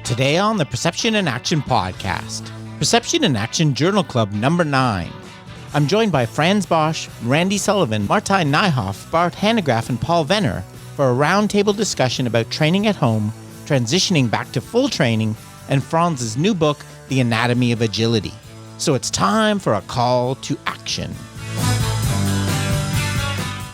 Today on the Perception in Action podcast, Perception in Action Journal Club number 9. I'm joined by Frans Bosch, Randy Sullivan, Martijn Nihoff, Bart, Hanegrafff, and Paul Venner for a roundtable discussion about training at home, transitioning back to full training, and Frans's new book, The Anatomy of Agility. So it's time for a call to action.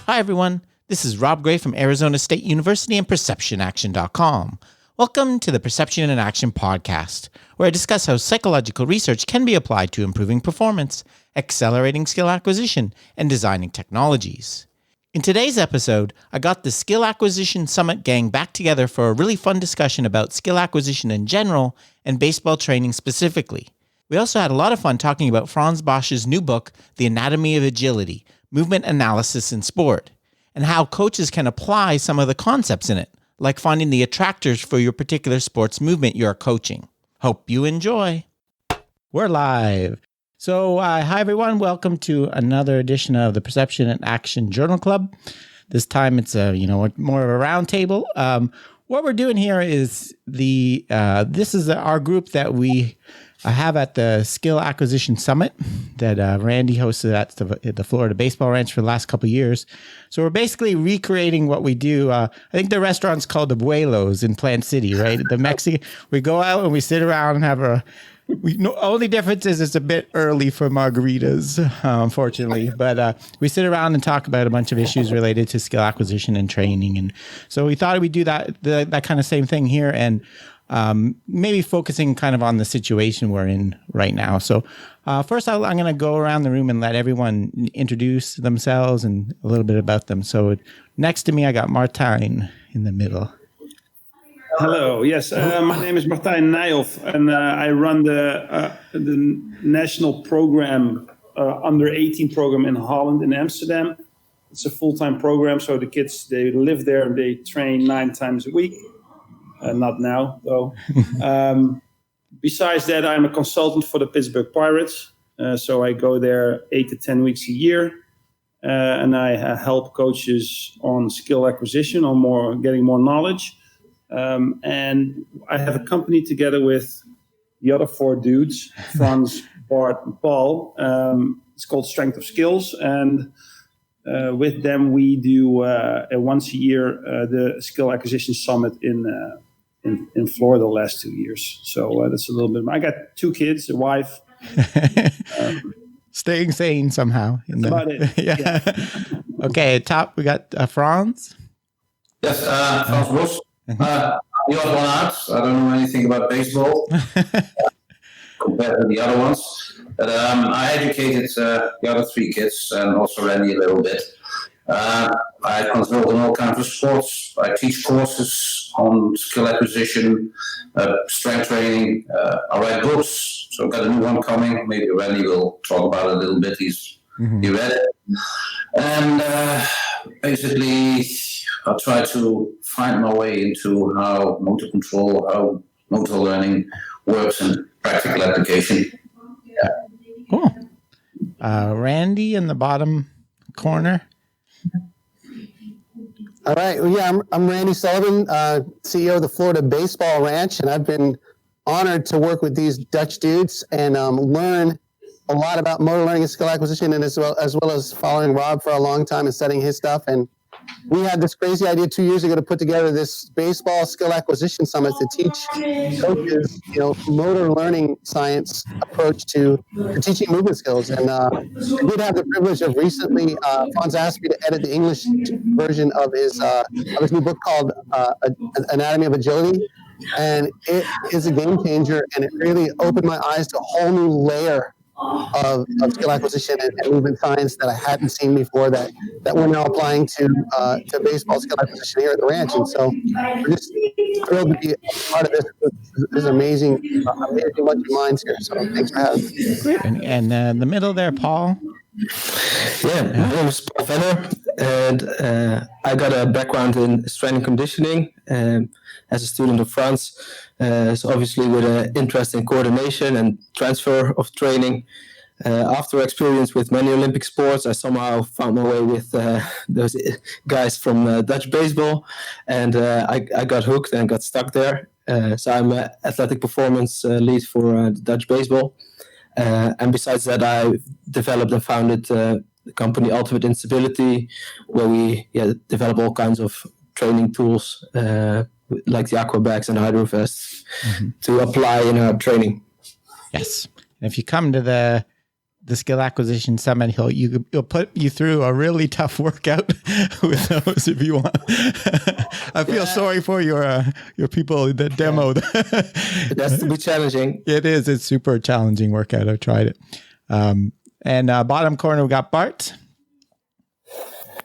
Hi everyone, this is Rob Gray from Arizona State University and PerceptionAction.com. Welcome to the Perception in Action podcast, where I discuss how psychological research can be applied to improving performance, accelerating skill acquisition, and designing technologies. In today's episode, I got the Skill Acquisition Summit gang back together for a really fun discussion about skill acquisition in general and baseball training specifically. We also had a lot of fun talking about Frans Bosch's new book, The Anatomy of Agility, Movement Analysis in Sport, and how coaches can apply some of the concepts in it, like finding the attractors for your particular sports movement you're coaching. Hope you enjoy. We're live. So, hi everyone. Welcome to another edition of the Perception in Action Journal Club. This time it's more of a roundtable. What we're doing here is this is our group that we have at the Skill Acquisition Summit that Randy hosted at the Florida Baseball Ranch for the last couple of years. So we're basically recreating what we do. I think the restaurant's called the Abuelos in Plant City, right? The Mexican. We go out and we sit around and have only difference is it's a bit early for margaritas, unfortunately. But we sit around and talk about a bunch of issues related to skill acquisition and training. And so we thought we'd do that kind of same thing here, and maybe focusing kind of on the situation we're in right now. So first, I'm going to go around the room and let everyone introduce themselves and a little bit about them. So next to me, I got Martijn in the middle. Hello. Yes, my name is Martijn Nihoff, and I run the national program, under 18 program in Holland, in Amsterdam. It's a full-time program, so the kids, they live there and they train 9 times a week. Not now, though. Besides that, I'm a consultant for the Pittsburgh Pirates. So I go there 8 to 10 weeks a year. And I help coaches on skill acquisition, on getting more knowledge. And I have a company together with the other 4 dudes, Frans, Bart, and Paul. It's called Strength of Skills. And with them, we do once a year the Skill Acquisition Summit in Florida the last 2 years. So that's a little bit. I got 2 kids, a wife. Staying sane somehow. That's about it. Yeah. Okay, top we got Frans. Yes, Frans Bosch. The odd one out. I don't know anything about baseball compared to the other ones. But I educated the other 3 kids and also Randy a little bit. I consult on all kinds of sports. I teach courses on skill acquisition, strength training. I write books. So I've got a new one coming. Maybe Randy will talk about it a little bit. He read it. And basically, I try to find my way into how motor control, how motor learning works in practical application. Yeah. Cool. Randy in the bottom corner. All right. Well, yeah, I'm Randy Sullivan, CEO of the Florida Baseball Ranch, and I've been honored to work with these Dutch dudes and learn a lot about motor learning and skill acquisition, and as well as following Rob for a long time and studying his stuff. And we had this crazy idea 2 years ago to put together this baseball skill acquisition summit to teach coaches, motor learning science approach to teaching movement skills. And I did have the privilege of recently, Frans asked me to edit the English version of his new book called Anatomy of Agility. And it is a game changer, and it really opened my eyes to a whole new layer of skill acquisition and movement science that I hadn't seen before that we're now applying to baseball skill acquisition here at the ranch. And so we're just thrilled to be a part of this amazing bunch of minds here. So thanks for having me. Great. And in the middle there, Paul. Yeah, my name is Paul Venner, and I got a background in strength and conditioning as a student of Frans. So obviously with an interest in coordination and transfer of training. After experience with many Olympic sports, I somehow found my way with those guys from Dutch baseball, and I got hooked and got stuck there. So I'm an athletic performance lead for Dutch baseball. And besides that, I developed and founded the company Ultimate Instability, where we develop all kinds of training tools like the aqua bags and hydro vests to apply in our training. Yes. And if you come to the Skill Acquisition Summit, he'll put you through a really tough workout with those if you want. I feel sorry for your people that demoed. That's to be challenging. It is. It's super challenging workout. I've tried it. And bottom corner, we got Bart.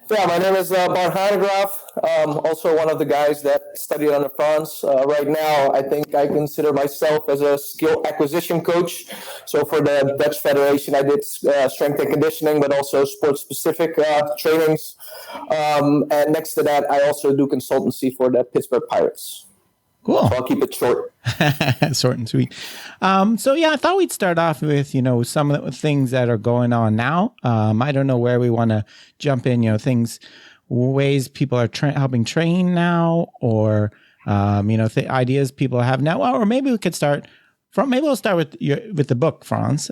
Yeah, my name is Bart Hanegrafff. Also one of the guys that studied under Frans. Right now, I think I consider myself as a skill acquisition coach. So for the Dutch Federation, I did strength and conditioning, but also sport-specific trainings. And next to that, I also do consultancy for the Pittsburgh Pirates. Cool. So I'll keep it short. Short and sweet. So yeah, I thought we'd start off with, some of the things that are going on now. I don't know where we want to jump in, ways people are helping train now, or, ideas people have now. Or maybe we could we'll start with the book, Frans.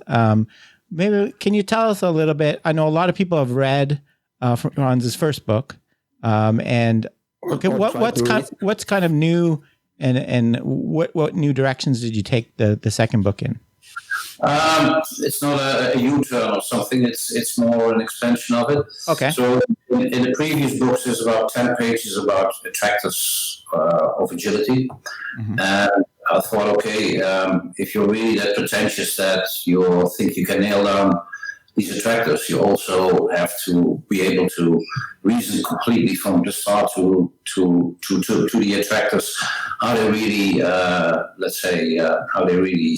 Maybe, can you tell us a little bit? I know a lot of people have read Frans's first book. And okay, what's kind of new, and what new directions did you take the second book in? It's not a U-turn or something. It's more an expansion of it. Okay. So in the previous books, there's about 10 pages about attractors of agility. Mm-hmm. And I thought, okay, if you're really that pretentious that you think you can nail down these attractors, you also have to be able to reason completely from the start to the attractors, how they really, how they really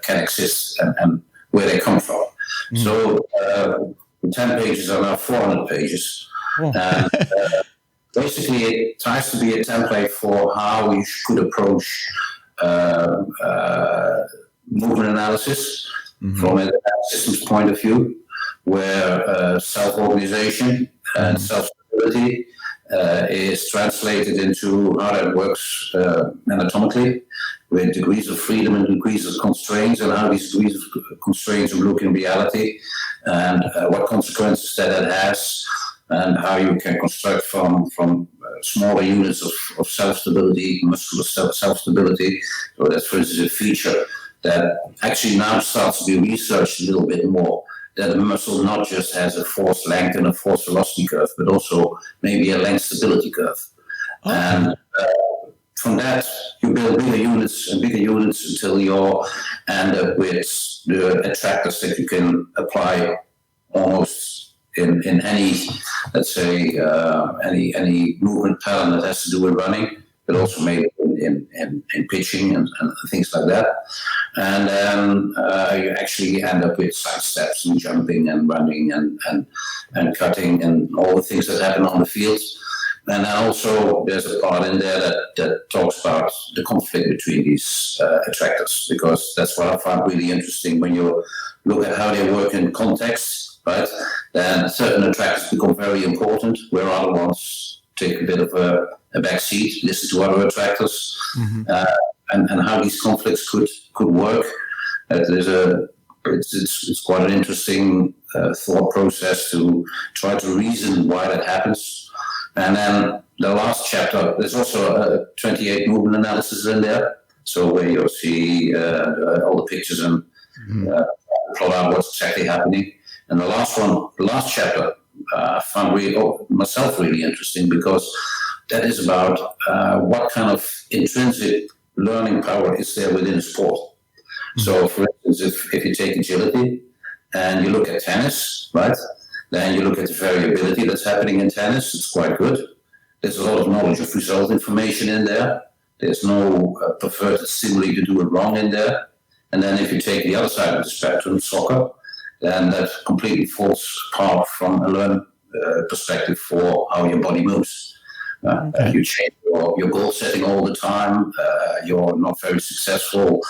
can exist and where they come from. Mm. So 10 pages are now 400 pages. Oh. And basically it tries to be a template for how you should approach movement analysis. Mm-hmm. From a systems point of view, where self-organization and self-stability is translated into how that works anatomically, with degrees of freedom and degrees of constraints, and how these degrees of constraints look in reality, and what consequences that has, and how you can construct from smaller units of self-stability, muscular self-stability. So that's, for instance, a feature that actually now starts to be researched a little bit more, that a muscle not just has a force length and a force velocity curve, but also maybe a length stability curve. Okay. And from that, you build bigger units until you end up with the attractors that you can apply almost in any, let's say, any movement pattern that has to do with running, but also maybe in pitching and things like that. And then you actually end up with side steps and jumping and running and cutting and all the things that happen on the field. And then also there's a part in there that talks about the conflict between these attractors, because that's what I found really interesting when you look at how they work in context, right? Then certain attractors become very important, where other ones take a bit of a backseat, listen to other attractors, and how these conflicts could work. It's quite an interesting thought process to try to reason why that happens. And then the last chapter, there's also 28 movement analysis in there, so where you'll see all the pictures and plot out what's exactly happening. And the last chapter, I found myself really interesting, because that is about what kind of intrinsic learning power is there within a sport. Mm-hmm. So, for instance, if you take agility and you look at tennis, right, then you look at the variability that's happening in tennis, it's quite good. There's a lot of knowledge of result information in there. There's no perverted stimuli to do it wrong in there. And then if you take the other side of the spectrum, soccer, then that completely falls apart from a learning perspective for how your body moves. You change your goal setting all the time. You're not very successful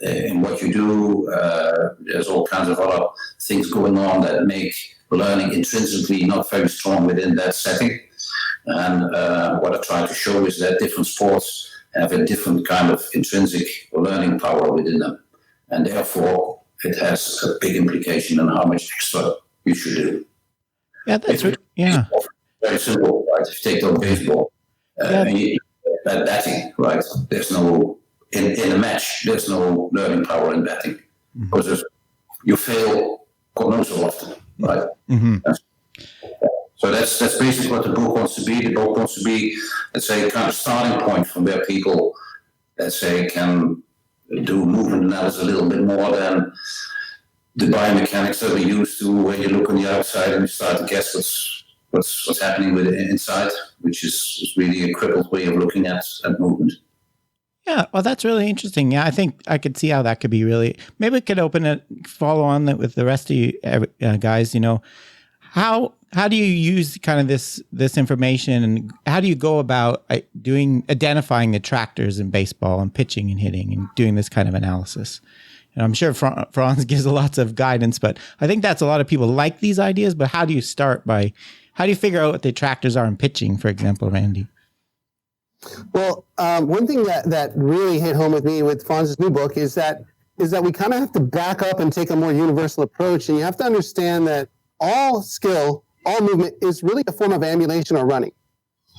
in what you do. There's all kinds of other things going on that make learning intrinsically not very strong within that setting. And what I try to show is that different sports have a different kind of intrinsic learning power within them. And therefore, it has a big implication on how much extra you should do. Yeah, that's right. Yeah. Very simple, right? If you take on baseball, batting, right? There's no, in a match, there's no learning power in batting. Because you fail God knows so often, right? So that's basically what the book wants to be. The book wants to be, let's say, a kind of starting point from where people, let's say, can do movement analysis a little bit more than the biomechanics that we're used to when you look on the outside and you start to guess what's happening with it inside, which is really a crippled way of looking at movement. Yeah, well, that's really interesting. Yeah, I think I could see how that could be really. Maybe we could follow on that with the rest of you guys. You know, how do you use kind of this information, and how do you go about identifying the tractors in baseball and pitching and hitting and doing this kind of analysis? And I'm sure Frans gives lots of guidance, but I think that's a lot of people like these ideas. But how do you figure out what the tractors are in pitching, for example, Randy? Well, one thing that really hit home with me with Frans' new book is that we kind of have to back up and take a more universal approach. And you have to understand that all skill, all movement is really a form of ambulation or running.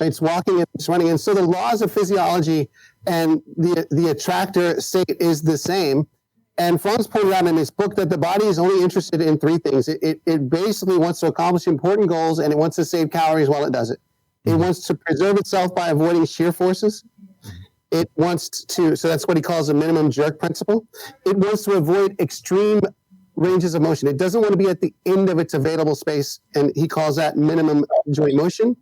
Right? It's walking and it's running. And so the laws of physiology and the attractor state is the same. And Frans pointed out in his book that the body is only interested in three things. It basically wants to accomplish important goals, and it wants to save calories while it does it. It wants to preserve itself by avoiding shear forces. It wants to, so that's what he calls the minimum jerk principle. It wants to avoid extreme ranges of motion. It doesn't want to be at the end of its available space, and he calls that minimum joint motion.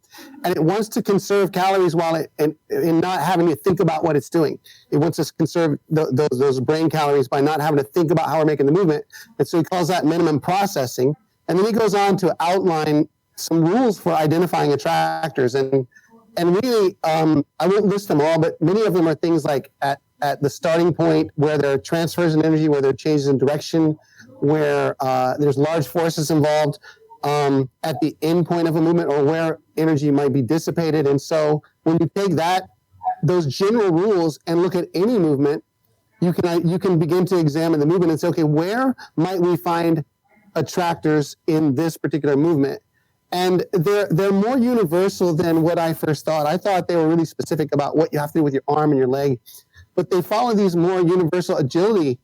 And it wants to conserve calories while and not having to think about what it's doing. It wants to conserve those brain calories by not having to think about how we're making the movement. And so he calls that minimum processing. And then he goes on to outline some rules for identifying attractors. And really, I won't list them all, but many of them are things like at the starting point where there are transfers in energy, where there are changes in direction, where there's large forces involved, at the end point of a movement, or where energy might be dissipated. And so when you take those general rules and look at any movement, you can begin to examine the movement and say, okay, where might we find attractors in this particular movement? And they're more universal than what I first thought. I thought they were really specific about what you have to do with your arm and your leg, but they follow these more universal agility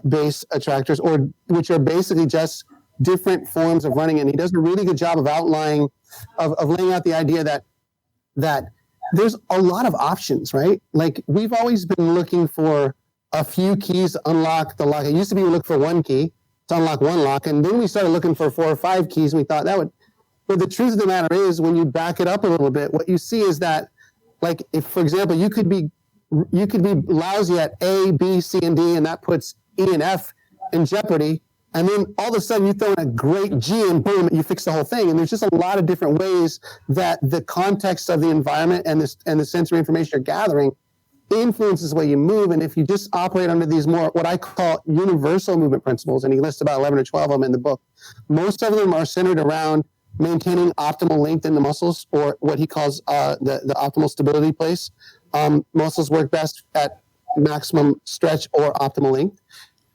based attractors, which are basically just different forms of running. And he does a really good job of outlining, of laying out the idea that there's a lot of options, right? Like, we've always been looking for a few keys to unlock the lock. It used to be we look for one key to unlock one lock, and then we started looking for 4 or 5 keys, and we thought that would. But the truth of the matter is, when you back it up a little bit, what you see is that, like, if, for example, you could be lousy at A, B, C, and D, and that puts E and F in jeopardy. And then all of a sudden you throw in a great G and boom, you fix the whole thing. And there's just a lot of different ways that the context of the environment and the sensory information you're gathering influences the way you move. And if you just operate under these more, what I call universal movement principles, and he lists about 11 or 12 of them in the book, most of them are centered around maintaining optimal length in the muscles, or what he calls the optimal stability place. Muscles work best at maximum stretch or optimal length.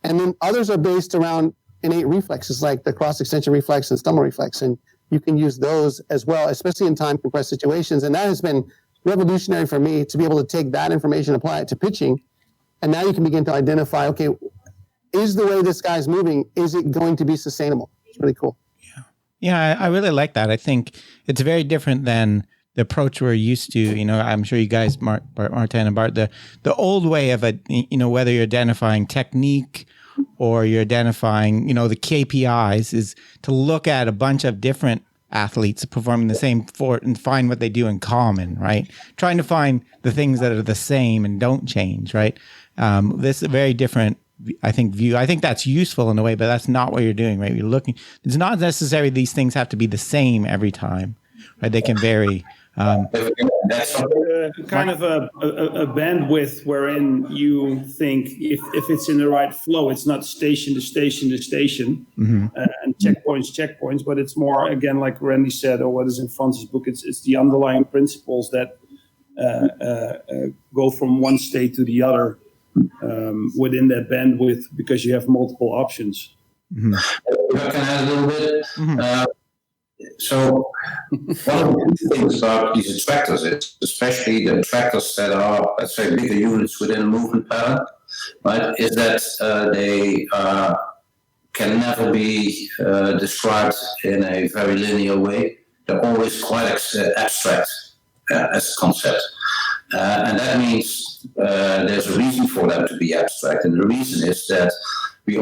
And then others are based around innate reflexes, like the cross-extension reflex and stumble reflex. And you can use those as well, especially in time-compressed situations. And that has been revolutionary for me, to be able to take that information, apply it to pitching. And now you can begin to identify, okay, is the way this guy's moving, is it going to be sustainable? It's really cool. Yeah, I really like that. I think it's very different than the approach we're used to. You know, I'm sure you guys, Martijn and Bart, the old way of whether you're identifying technique or you're identifying, the KPIs, is to look at a bunch of different athletes performing the same sport and find what they do in common, right? Trying to find the things that are the same and don't change, right? This is a very different, I think, view. I think that's useful in a way, but that's not what you're doing, right? You're looking, it's not necessarily these things have to be the same every time, right? They can vary That's kind of a bandwidth wherein you think if it's in the right flow, it's not station to station to station and checkpoints, but it's more, again, like Randy said, or what is in Frans's book, it's the underlying principles that go from one state to the other within that bandwidth, because you have multiple options. If I can add a little bit. So one of the things about these attractors is, especially the attractors that are, let's say, bigger units within a movement pattern, right, is that they can never be described in a very linear way. They're always quite abstract as a concept. And that means there's a reason for them to be abstract. And the reason is that the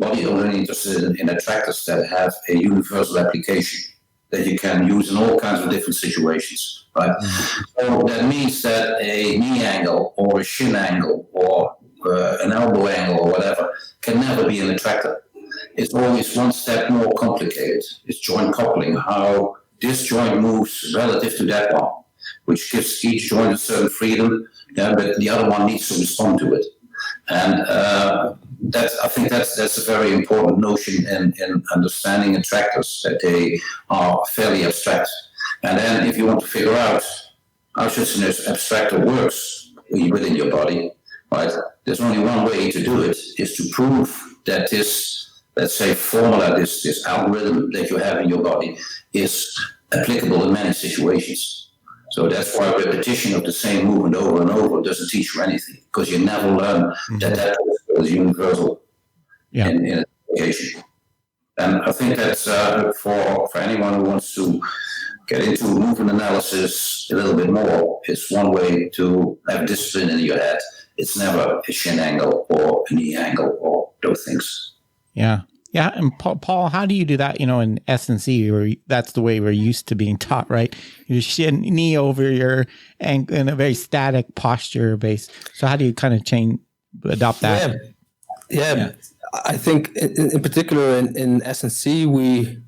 body only interested in attractors that have a universal application that you can use in all kinds of different situations, right? So that means that a knee angle or a shin angle or an elbow angle or whatever can never be an attractor. It's always one step more complicated. It's joint coupling, how this joint moves relative to that one, which gives each joint a certain freedom, but the other one needs to respond to it. And I think that's a very important notion in understanding attractors, that they are fairly abstract. And then if you want to figure out how such an abstractor works within your body, right, there's only one way to do it, is to prove that this, let's say, formula, this algorithm that you have in your body is applicable in many situations. So that's why repetition of the same movement over and over doesn't teach you anything, because you never learn that is universal in education. And I think that's for anyone who wants to get into movement analysis a little bit more, it's one way to have discipline in your head. It's never a shin angle or a knee angle or those things. Yeah. Yeah, and Paul, how do you do that? In S&C, where that's the way we're used to being taught, right? Your shin, knee over your ankle in a very static posture base. So how do you kind of adopt that? Yeah. I think in particular in S&C, we've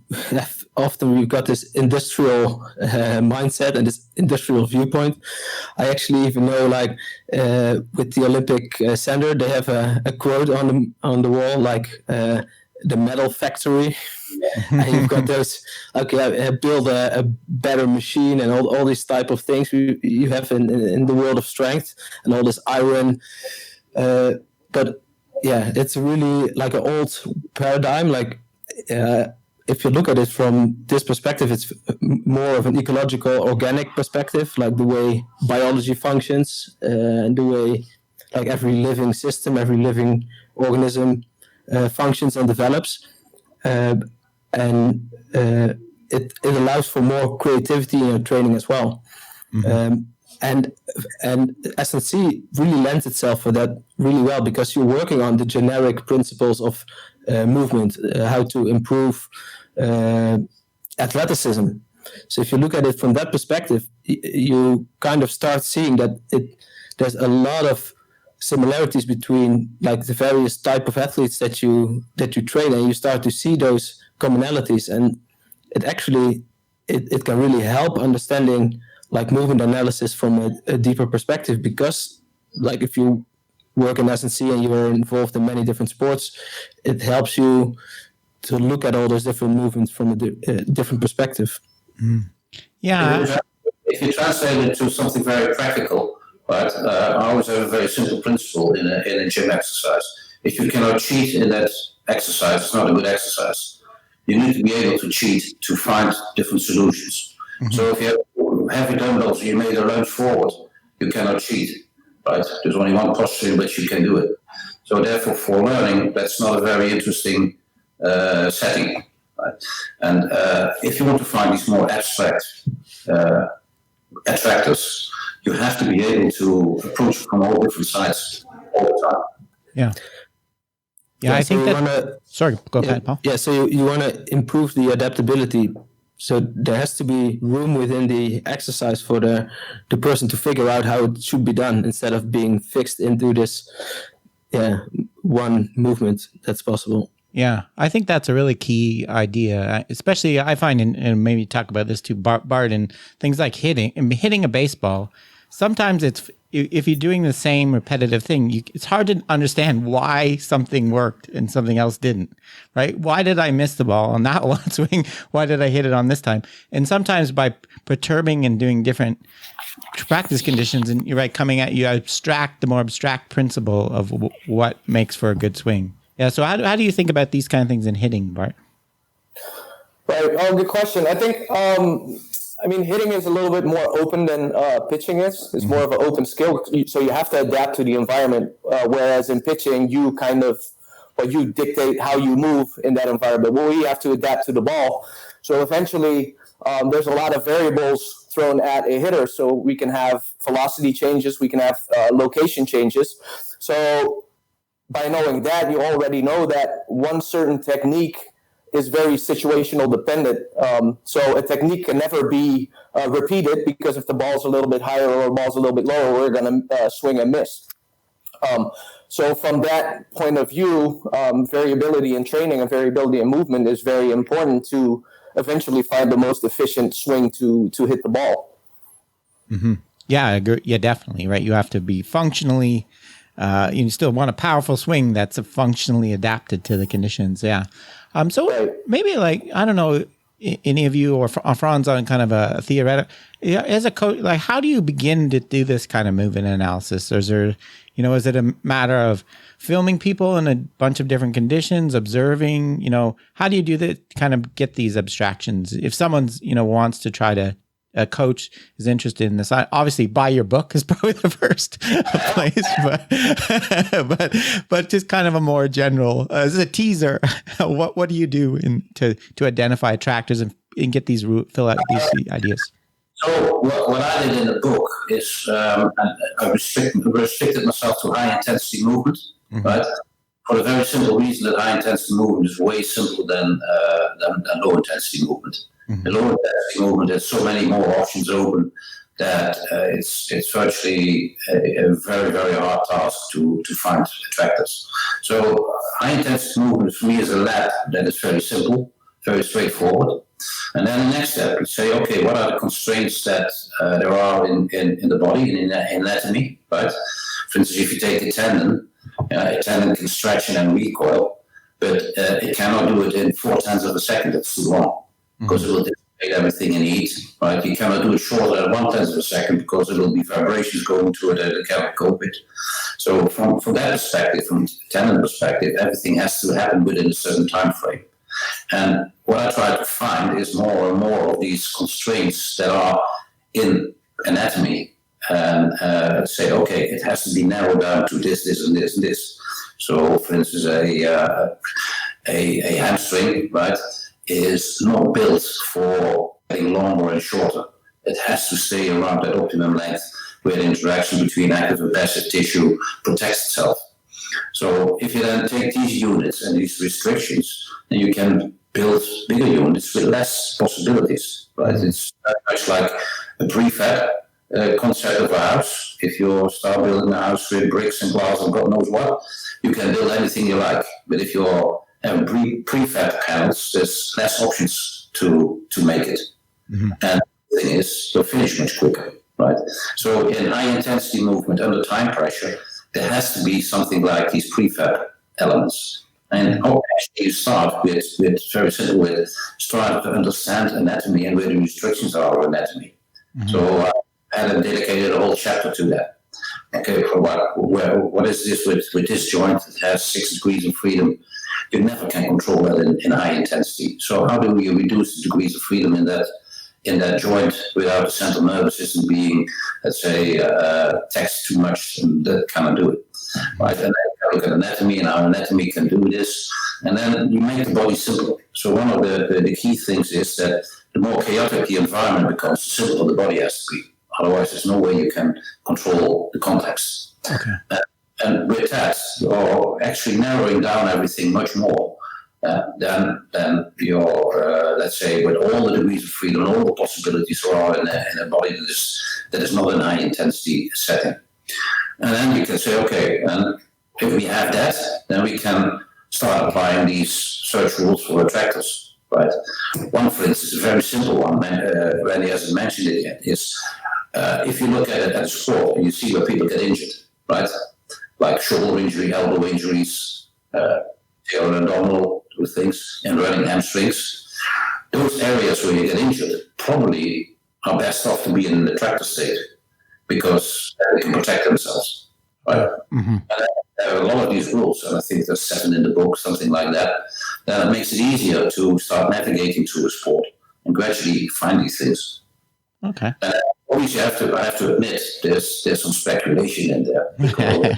got this industrial mindset and this industrial viewpoint. I actually even know, like with the Olympic Center, they have a quote on the wall, like. The metal factory, and you've got those. Okay, build a better machine, and all these type of things you have in the world of strength, and all this iron. But yeah, it's really like an old paradigm. Like if you look at it from this perspective, it's more of an ecological, organic perspective, like the way biology functions, and the way like every living system, every living organism. Functions and develops, and it allows for more creativity in training as well. And S&C really lends itself for that really well, because you're working on the generic principles of movement, how to improve athleticism. So if you look at it from that perspective, you kind of start seeing that there's a lot of similarities between like the various type of athletes that you train, and you start to see those commonalities, and it actually it can really help understanding like movement analysis from a deeper perspective, because like if you work in S&C and you're involved in many different sports, it helps you to look at all those different movements from a different perspective. Yeah. If you translate it to something very practical, right? I always have a very simple principle in a gym exercise. If you cannot cheat in that exercise, it's not a good exercise. You need to be able to cheat to find different solutions. So if you have heavy dumbbells, you made a lunge forward, you cannot cheat, right? There's only one posture in which you can do it. So therefore, for learning, that's not a very interesting setting, right? And if you want to find these more abstract attractors, you have to be able to approach from all different sides all the time. Yeah, I think that. Sorry, go ahead, Paul. Yeah, so you want to improve the adaptability. So there has to be room within the exercise for the person to figure out how it should be done, instead of being fixed into this one movement that's possible. Yeah, I think that's a really key idea, especially I find, and maybe talk about this too, Bart, and things like hitting a baseball. Sometimes if you're doing the same repetitive thing, it's hard to understand why something worked and something else didn't, right? Why did I miss the ball on that one swing? Why did I hit it on this time? And sometimes by perturbing and doing different practice conditions, and you're right, coming at you, the more abstract principle of what makes for a good swing. Yeah. So how do you think about these kind of things in hitting, Bart? Right. Oh, good question. I think, hitting is a little bit more open than pitching is. It's more of an open skill. So you have to adapt to the environment. Whereas in pitching, you dictate how you move in that environment. Well, we have to adapt to the ball. So eventually, there's a lot of variables thrown at a hitter. So we can have velocity changes. We can have location changes. So by knowing that, you already know that one certain technique is very situational dependent. So a technique can never be repeated, because if the ball's a little bit higher or the ball's a little bit lower, we're going to swing and miss. So from that point of view, variability in training and variability in movement is very important to eventually find the most efficient swing to hit the ball. Mm-hmm. Yeah, I agree. Yeah, definitely. Right. You have to be functionally, you still want a powerful swing that's functionally adapted to the conditions. Yeah. So maybe I don't know, any of you or Frans on kind of a theoretical, as a coach, how do you begin to do this kind of movement analysis? Or is there, is it a matter of filming people in a bunch of different conditions, observing, how do you do that, kind of get these abstractions? If someone's, wants to try to, a coach is interested in this, obviously buy your book is probably the first place, but just kind of a more general, as a teaser, what do you do to identify attractors and get these, fill out these ideas? So what I did in the book is I restricted myself to high intensity movement, right? For the very simple reason that high intensity movement is way simpler than low intensity movement. The low intensity movement has so many more options open that it's virtually a very, very hard task to find attractors. So high intensity movement for me is a lab that is very simple, very straightforward. And then the next step, we say, okay, what are the constraints that there are in the body, in anatomy, right? For instance, if you take a tendon can stretch and then recoil, but it cannot do it in 0.4 of a second. That's too long, because it will dissipate everything in heat, right? You cannot do it shorter than 0.1 of a second, because there will be vibrations going to it that it cannot cope with. So from that perspective, from tendon perspective, everything has to happen within a certain time frame. And what I try to find is more and more of these constraints that are in anatomy, and say, okay, it has to be narrowed down to this, and this, and this. So, for instance, a hamstring, right, is not built for getting longer and shorter. It has to stay around that optimum length where the interaction between active and passive tissue protects itself. So if you then take these units and these restrictions, then you can build bigger units with less possibilities, right? It's very much like a prefab concept of a house. If you start building a house with bricks and glass and God knows what, you can build anything you like. But if you're having prefab panels, there's less options to make it. And the thing is, you'll finish much quicker, right? So in high intensity movement under time pressure, there has to be something like these prefab elements. And actually you start with very simple, with trying to understand anatomy and where the restrictions are of anatomy. So I had dedicated a whole chapter to that. Okay, for what is this with this joint that has 6 degrees of freedom? You never can control that in high intensity. So how do we reduce the degrees of freedom in that joint without the central nervous system being, let's say, taxed too much, and that cannot do it, right? And then you look at anatomy and how anatomy can do this, and then you make the body simple. So one of the key things is that the more chaotic the environment becomes, the simpler the body has to be. Otherwise, there's no way you can control the context. Okay. And with that, you're actually narrowing down everything much more than your, let's say, with all the degrees of freedom, all the possibilities there are in a body that is not in high intensity setting. And then you can say, okay, and if we have that, then we can start applying these search rules for attractors, right? One, for instance, a very simple one, Randy hasn't mentioned it yet, is if you look at it as a sport, you see where people get injured, right? Like shoulder injury, elbow injuries, tail and abdominal things, and running hamstrings. Those areas where you get injured probably are best off to be in an attractor state because they can protect themselves, right? Mm-hmm. And there are a lot of these rules, and I think there's 7 in the book, something like that. Then it makes it easier to start navigating through a sport and gradually find these things. Okay. Obviously, I have to admit, there's some speculation in there, because,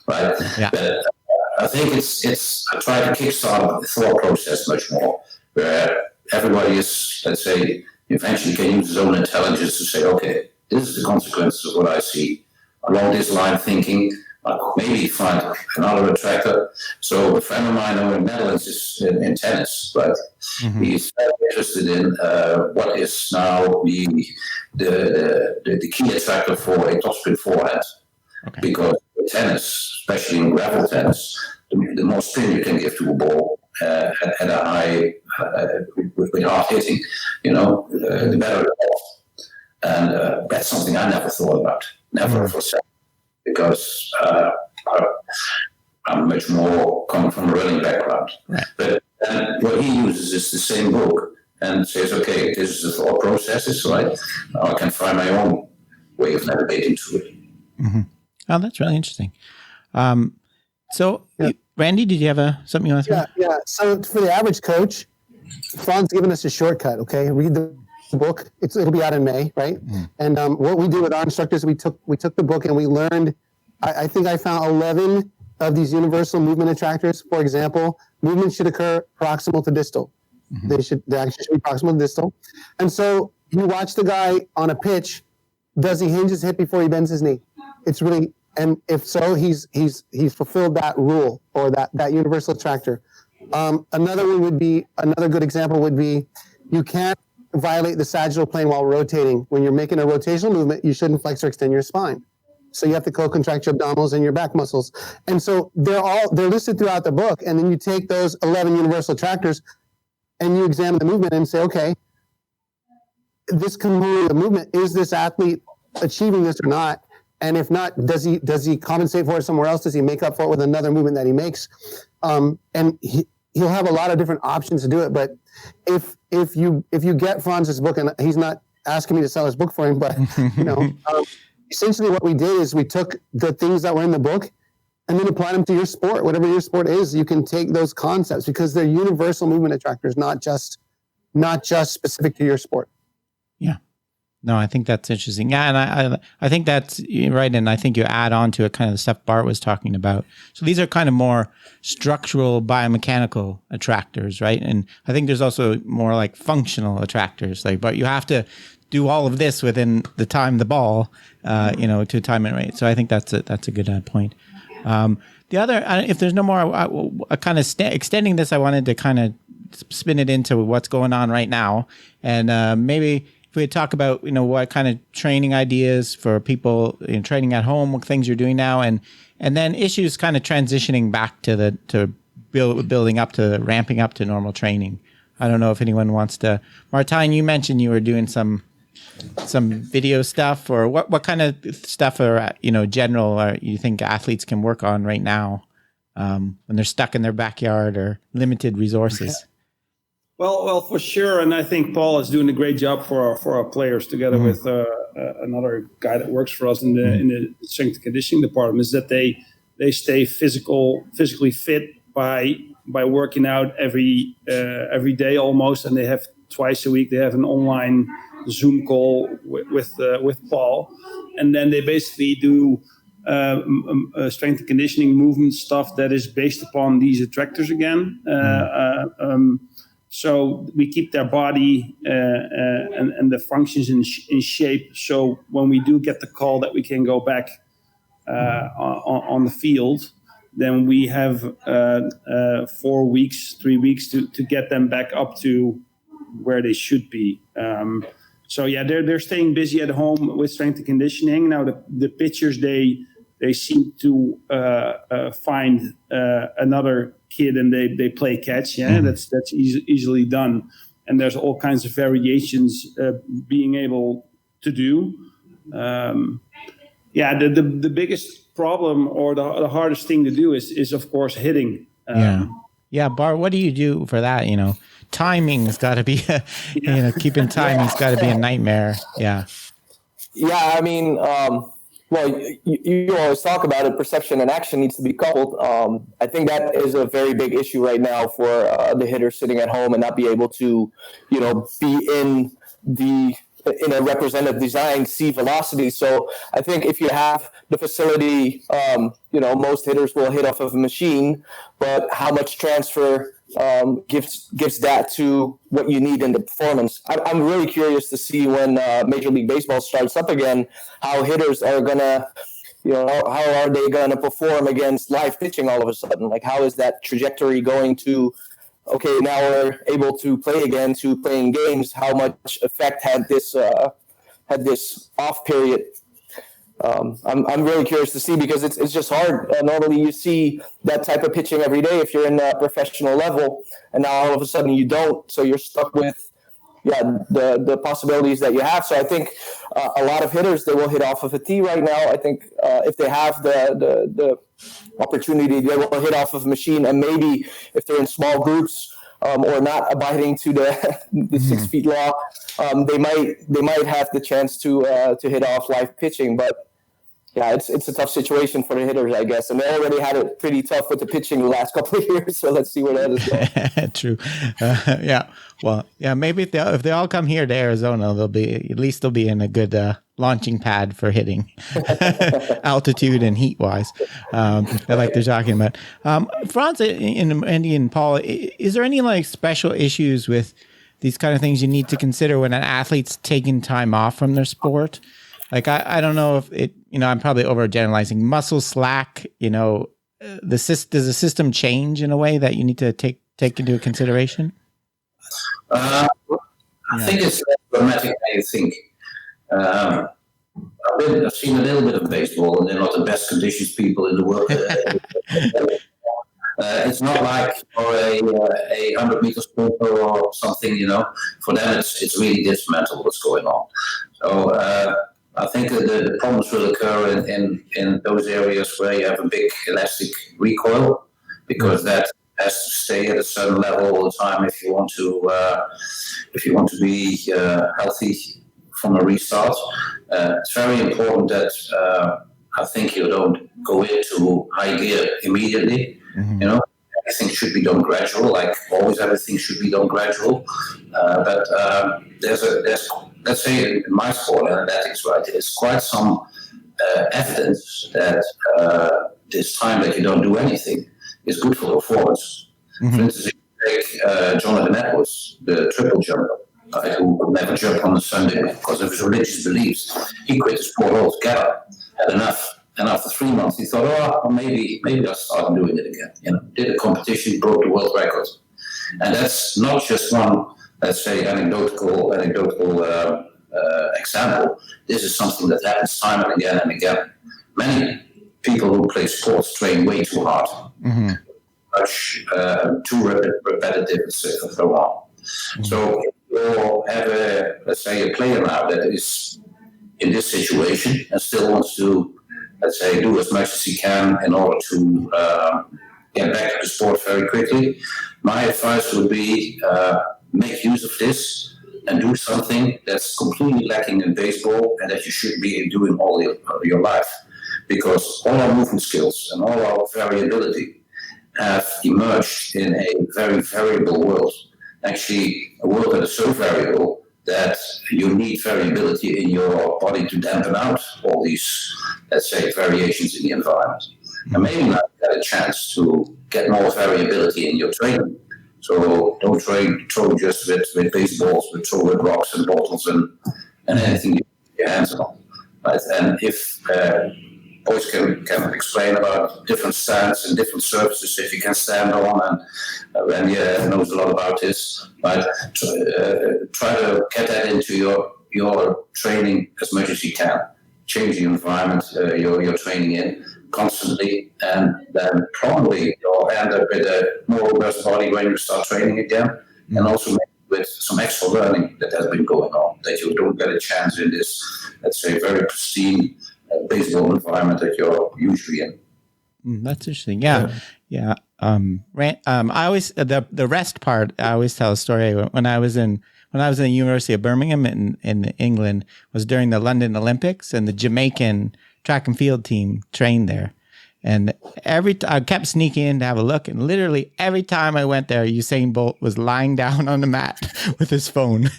right? Yeah. But I think I try to kickstart the thought process much more, where everybody is, let's say, eventually can use his own intelligence to say, okay, this is the consequences of what I see. Along this line thinking, maybe find another attractor. So a friend of mine who in the Netherlands is in tennis, right? Mm-hmm. He's very interested in what is now the key attractor for a topspin forehand. Okay. Because with tennis, especially in gravel tennis, the more spin you can give to a ball at a high, with hard hitting, the better it is. And that's something I never thought about, never for a second, because I'm much more coming from a running background. Right. But what he uses is the same book and says, okay, this is the thought processes, right? Now I can find my own way of navigating to it. Mm-hmm. Oh, that's really interesting. Randy, did you have something you want to say? Yeah. So for the average coach, Frans given us a shortcut. Okay, read the book. It'll be out in May, right? Mm. And what we did with our instructors, we took the book and we learned. I think I found 11 of these universal movement attractors. For example, movement should occur proximal to distal. Mm-hmm. They actually should be proximal to distal. And so you watch the guy on a pitch. Does he hinge his hip before he bends his knee? It's really. And if so, he's fulfilled that rule or that universal attractor. Another good example would be you can't violate the sagittal plane while rotating. When you're making a rotational movement, you shouldn't flex or extend your spine. So you have to co-contract your abdominals and your back muscles. And so they're listed throughout the book. And then you take those 11 universal attractors and you examine the movement and say, okay, this component of the movement, is this athlete achieving this or not? And if not, does he compensate for it somewhere else? Does he make up for it with another movement that he makes? And he'll have a lot of different options to do it. But if you get Frans's book, and he's not asking me to sell his book for him, but essentially what we did is we took the things that were in the book and then applied them to your sport. Whatever your sport is, you can take those concepts because they're universal movement attractors, not just specific to your sport. Yeah. No, I think that's interesting. Yeah, and I think that's right, and I think you add on to it kind of the stuff Bart was talking about. So these are kind of more structural biomechanical attractors, right? And I think there's also more like functional attractors, but you have to do all of this within the ball, to time it right. So I think that's a good point. The other, if there's no more, kind of extending this, I wanted to kind of spin it into what's going on right now, and maybe. If we talk about, what kind of training ideas for people training at home, what things you're doing now, and then issues kind of transitioning back to building up to ramping up to normal training. I don't know if anyone wants to. Martijn, you mentioned you were doing some video stuff, or what kind of stuff or general you think athletes can work on right now when they're stuck in their backyard or limited resources. Well, for sure, and I think Paul is doing a great job for our players, together with another guy that works for us in the strength and conditioning department. Is that they stay physically fit by working out every day almost, and they have twice a week they have an online Zoom call with Paul, and then they basically do strength and conditioning movement stuff that is based upon these attractors again. So we keep their body and the functions in shape. So when we do get the call that we can go back on the field, then we have 4 weeks, 3 weeks to get them back up to where they should be. So yeah, they're staying busy at home with strength and conditioning. Now the pitchers, they they seem to find another kid and they play catch. Yeah, that's easily done. And there's all kinds of variations being able to do. The biggest problem or the hardest thing to do is of course hitting. Bart, what do you do for that? Timing's got to be, keeping timing's got to be a nightmare. Yeah. Yeah, I mean, you always talk about it. Perception and action needs to be coupled. I think that is a very big issue right now for the hitter sitting at home and not be able to, be in a representative design, see velocity. So I think if you have the facility, most hitters will hit off of a machine, but how much transfer gives that to what you need in the performance? I'm really curious to see when Major League Baseball starts up again, how hitters are gonna, how are they gonna perform against live pitching all of a sudden? Like, how is that trajectory going to? Okay, now we're able to play again, to playing games. How much effect had this off period? I'm really curious to see, because it's just hard. Normally you see that type of pitching every day if you're in a professional level, and now all of a sudden you don't. So you're stuck with the possibilities that you have. So I think a lot of hitters, they will hit off of a tee right now. I think if they have the opportunity, they will hit off of a machine, and maybe if they're in small groups or not abiding to the 6 feet law, they might have the chance to hit off live pitching. But yeah, it's a tough situation for the hitters, I guess, and they already had it pretty tough with the pitching the last couple of years. So let's see where that is going. True. Well, maybe if they all come here to Arizona, they'll be in a good launching pad for hitting, altitude and heat wise, like they're talking about. Frans and Andy and Paul, is there any special issues with these kind of things you need to consider when an athlete's taking time off from their sport? I don't know if it, I'm probably overgeneralizing. Muscle slack, does the system change in a way that you need to take into consideration? I think it's dramatic how you think. I've seen a little bit of baseball, and they're not the best conditions people in the world. It's not like for a 100-meter sprinter or something, For them, it's really dismantled what's going on. So I think that the problems will occur in those areas where you have a big elastic recoil, because that has to stay at a certain level all the time if you want to be healthy from a restart. It's very important that I think you don't go into high gear immediately. Everything should be done gradual. Like always, everything should be done gradual. But there's let's say in my sport, in athletics, right, there's quite some evidence that this time that you don't do anything is good for performance. For instance, if you take Jonathan Edwards, the triple jumper, who would never jump on a Sunday because of his religious beliefs, he quit the sport altogether, had enough. And after 3 months, he thought, maybe I'll start doing it again. Did a competition, broke the world record. And that's not just one, let's say, anecdotal example. This is something that happens time and again and again. Many people who play sports train way too hard, much too repetitive, and so on. So if you have let's say, a player now that is in this situation and still wants to, let's say, do as much as he can in order to get back to the sport very quickly, my advice would be make use of this and do something that's completely lacking in baseball and that you should be doing all your life. Because all our movement skills and all our variability have emerged in a very variable world. Actually, a world that is so variable that you need variability in your body to dampen out all these, let's say, variations in the environment. And maybe now you get a chance to get more variability in your training. So don't throw just with baseballs, but throw with rocks and bottles and anything you get your hands on. Right? And if boys can explain about different stands and different surfaces if you can stand on, and Randy knows a lot about this, but try to get that into your training as much as you can. change the environment you're training in constantly, and then probably you'll end up with a more robust body when you start training again, and also with some extra learning that has been going on, that you don't get a chance in this, let's say, very pristine baseball environment that you're usually in. That's interesting. Yeah. I always the rest part. I always tell a story when I was in the University of Birmingham in England, was during the London Olympics, and the Jamaican track and field team trained there. And I kept sneaking in to have a look, and literally every time I went there, Usain Bolt was lying down on the mat with his phone.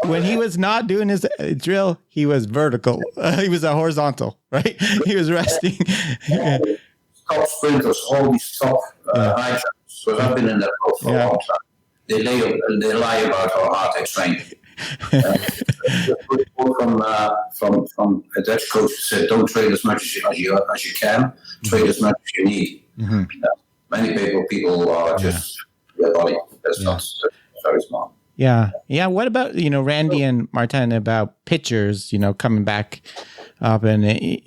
When he was not doing his drill, he was vertical. He was a horizontal, right? He was resting. Top sprinters, all these top high jumps. So I've been in that role for a long time. They lie about how hard they train. From a Dutch coach who said, "Don't train as much as you can. Train as much as you need." Mm-hmm. Many people are just their body. That's not very smart. Yeah. What about Randy and Martijn about pitchers? Coming back up, and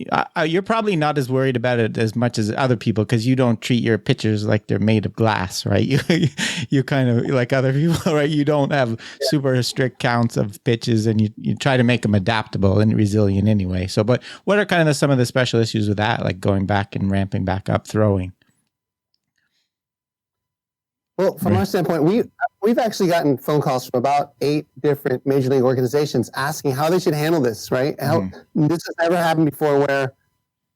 you're probably not as worried about it as much as other people because you don't treat your pitchers like they're made of glass, right? You kind of like other people, right? You don't have super strict counts of pitches, and you try to make them adaptable and resilient anyway. So, but what are kind of some of the special issues with that, like going back and ramping back up throwing? Well, from our standpoint, we've actually gotten phone calls from about 8 different major league organizations asking how they should handle this, right? This has never happened before, where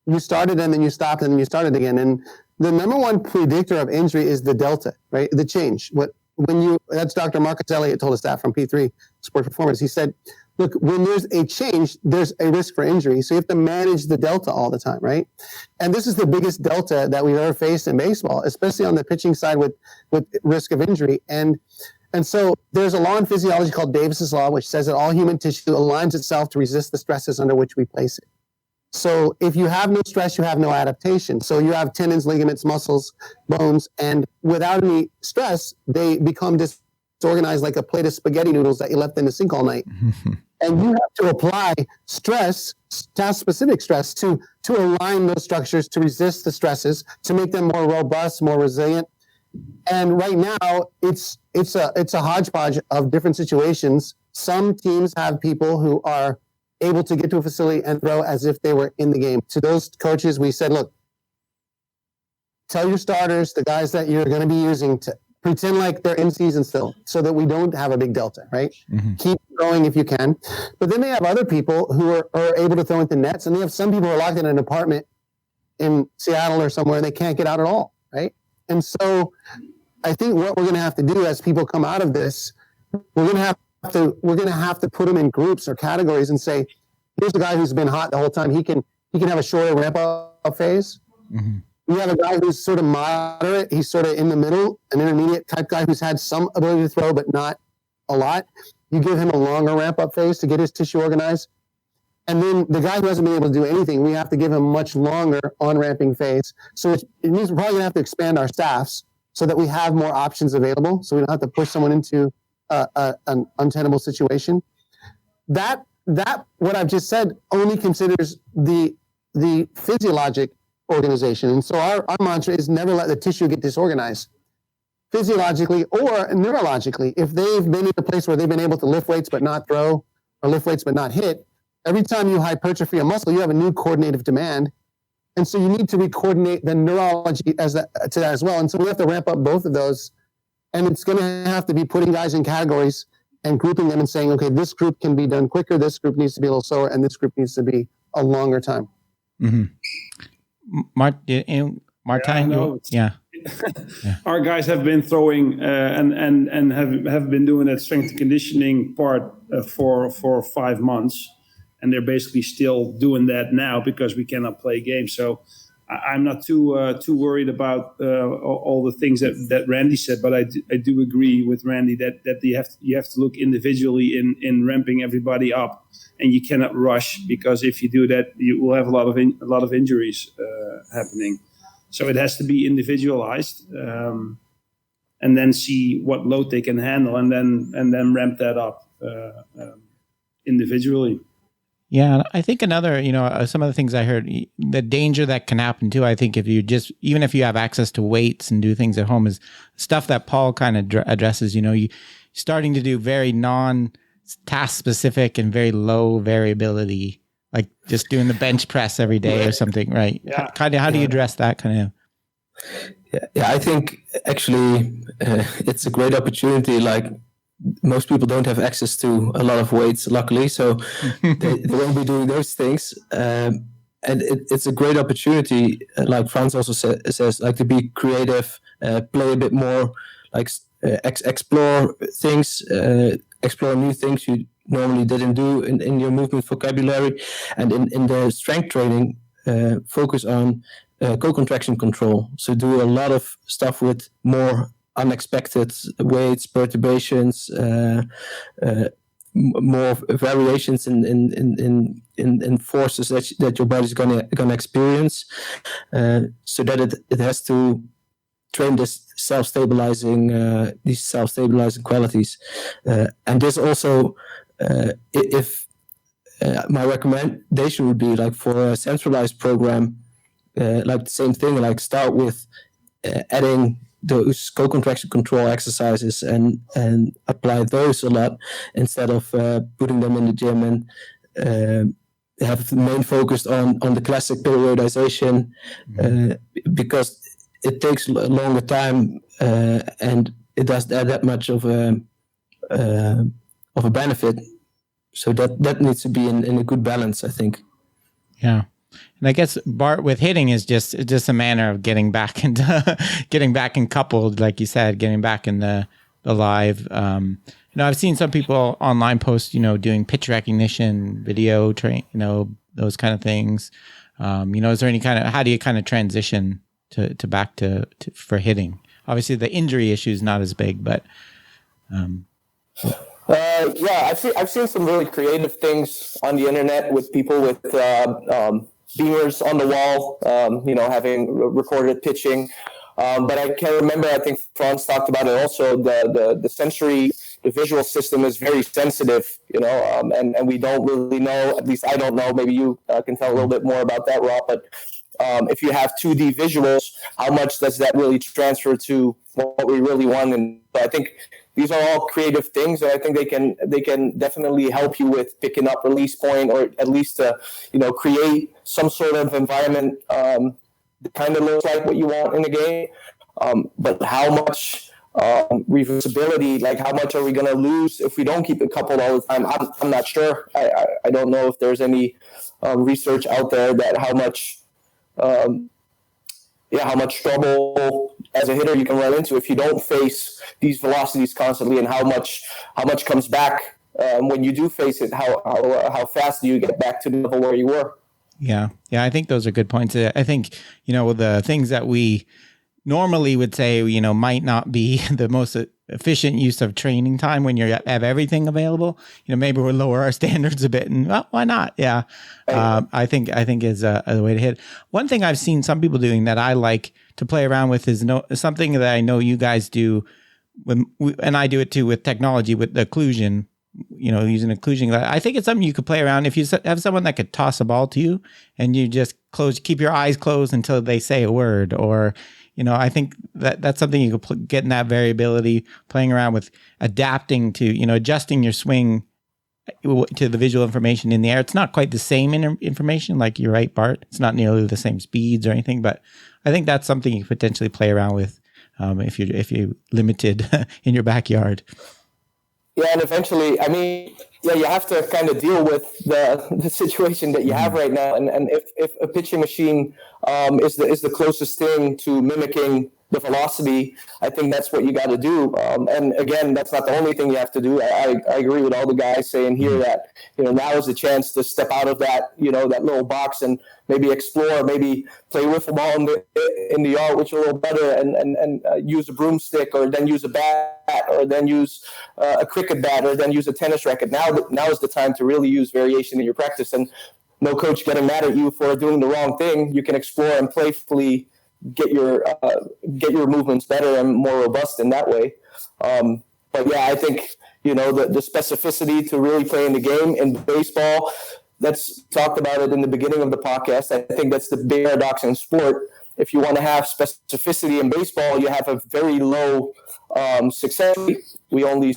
you started and then you stopped and then you started again. And the number one predictor of injury is the delta, right? The change. That's Dr. Marcus Elliott told us that from P3 Sport Performance. He said, look, when there's a change, there's a risk for injury. So you have to manage the delta all the time, right? And this is the biggest delta that we've ever faced in baseball, especially on the pitching side with risk of injury. And so there's a law in physiology called Davis's Law, which says that all human tissue aligns itself to resist the stresses under which we place it. So if you have no stress, you have no adaptation. So you have tendons, ligaments, muscles, bones, and without any stress, they become disorganized like a plate of spaghetti noodles that you left in the sink all night. And you have to apply stress, task-specific stress, to align those structures, to resist the stresses, to make them more robust, more resilient. And right now, it's a hodgepodge of different situations. Some teams have people who are able to get to a facility and throw as if they were in the game. To those coaches, we said, look, tell your starters, the guys that you're going to be using, to pretend like they're in season still, so that we don't have a big delta, right? Mm-hmm. Keep throwing if you can. But then they have other people who are able to throw into nets, and they have some people who are locked in an apartment in Seattle or somewhere, and they can't get out at all, right? And so I think what we're going to have to do as people come out of this, we're going to have to put them in groups or categories and say, here's a guy who's been hot the whole time. He can have a shorter ramp up phase. Mm-hmm. We have a guy who's sort of moderate. He's sort of in the middle, an intermediate type guy who's had some ability to throw, but not a lot. You give him a longer ramp up phase to get his tissue organized. And then the guy who hasn't been able to do anything, we have to give him a much longer on-ramping phase. So it means we're probably going to have to expand our staffs so that we have more options available, so we don't have to push someone into an untenable situation. That what I've just said only considers the physiologic organization. And so our mantra is never let the tissue get disorganized, physiologically or neurologically. If they've been in a place where they've been able to lift weights but not throw, or lift weights but not hit, every time you hypertrophy a muscle, you have a new coordinative demand. And so you need to re-coordinate the neurology to that as well. And so we have to ramp up both of those. And it's going to have to be putting guys in categories and grouping them and saying, okay, this group can be done quicker, this group needs to be a little slower, and this group needs to be a longer time. Mm-hmm. Martijn, yeah. Our guys have been throwing and have been doing that strength and conditioning part for 5 months, and they're basically still doing that now because we cannot play games. So I'm not too worried about all the things that Randy said, but I do agree with Randy that you have to look individually in ramping everybody up. And you cannot rush, because if you do that, you will have a lot of injuries happening. So it has to be individualized, and then see what load they can handle, and then ramp that up individually. Yeah, I think another, some of the things I heard, the danger that can happen too, I think if you even if you have access to weights and do things at home, is stuff that Paul kind of addresses, you starting to do very non-task specific and very low variability, like just doing the bench press every day or something, right? Yeah. How do you address that kind of? Yeah, I think actually it's a great opportunity. Like, most people don't have access to a lot of weights, luckily, so they won't be doing those things. And it's a great opportunity, like Frans also says, like to be creative, play a bit more, like explore things, explore new things you normally didn't do in your movement vocabulary. And in the strength training, focus on co-contraction control. So do a lot of stuff with more unexpected weights, perturbations, more variations in forces that your body's gonna experience, so that it has to train this these self-stabilizing qualities, and this also, if my recommendation would be like for a centralized program, like the same thing, like start with adding those co-contraction control exercises and apply those a lot instead of putting them in the gym, and have the main focus on the classic periodization, because it takes a longer time, and it doesn't add that much of a benefit. So that needs to be in a good balance, I think. Yeah. And I guess Bart, with hitting is just a manner of getting back and coupled, like you said, getting back in the live. I've seen some people online post, doing pitch recognition, video train, those kind of things. Is there any how do you kind of transition to back to for hitting? Obviously, the injury issue is not as big, but. I've seen some really creative things on the internet with people with beamers on the wall, having recorded pitching. But I can't remember, I think Frans talked about it also, the sensory, the visual system is very sensitive, and we don't really know, at least I don't know, maybe you can tell a little bit more about that, Rob, but if you have 2D visuals, how much does that really transfer to what we really want? And I think these are all creative things, and I think they can definitely help you with picking up release point, or at least create some sort of environment that kind of looks like what you want in the game. But how much reversibility, like how much are we going to lose if we don't keep it coupled all the time? I'm not sure. I don't know if there's any research out there that how much trouble as a hitter you can run into if you don't face these velocities constantly, and how much comes back when you do face it. How fast do you get back to the level where you were? Yeah, I think those are good points. I think the things that we normally would say might not be the most efficient use of training time when you have everything available. Maybe we'll lower our standards a bit, and why not? Yeah, I think is a way to hit. One thing I've seen some people doing that I like to play around with is something that I know you guys do, and I do it too with technology, with the occlusion. Using occlusion. I think it's something you could play around if you have someone that could toss a ball to you, and you just keep your eyes closed until they say a word, or. I think that's something you could get in that variability, playing around with adapting to, adjusting your swing to the visual information in the air. It's not quite the same information, like you're right, Bart. It's not nearly the same speeds or anything, but I think that's something you could potentially play around with if you're limited in your backyard. Yeah, and eventually, you have to kind of deal with the situation that you have right now. And if a pitching machine is the closest thing to mimicking the velocity, I think that's what you got to do. And again, that's not the only thing you have to do. I agree with all the guys saying here that now is the chance to step out of that that little box and maybe explore, maybe play with the ball in the yard, which is a little better, and use a broomstick, or then use a bat, or then use a cricket bat, or then use a tennis racket. Now is the time to really use variation in your practice, and no coach getting mad at you for doing the wrong thing. You can explore and playfully get your movements better and more robust in that way. But yeah, I think the specificity to really play in the game in baseball, Let's talked about it in the beginning of the podcast. I think that's the big paradox in sport. If you want to have specificity in baseball, you have a very low success rate. We only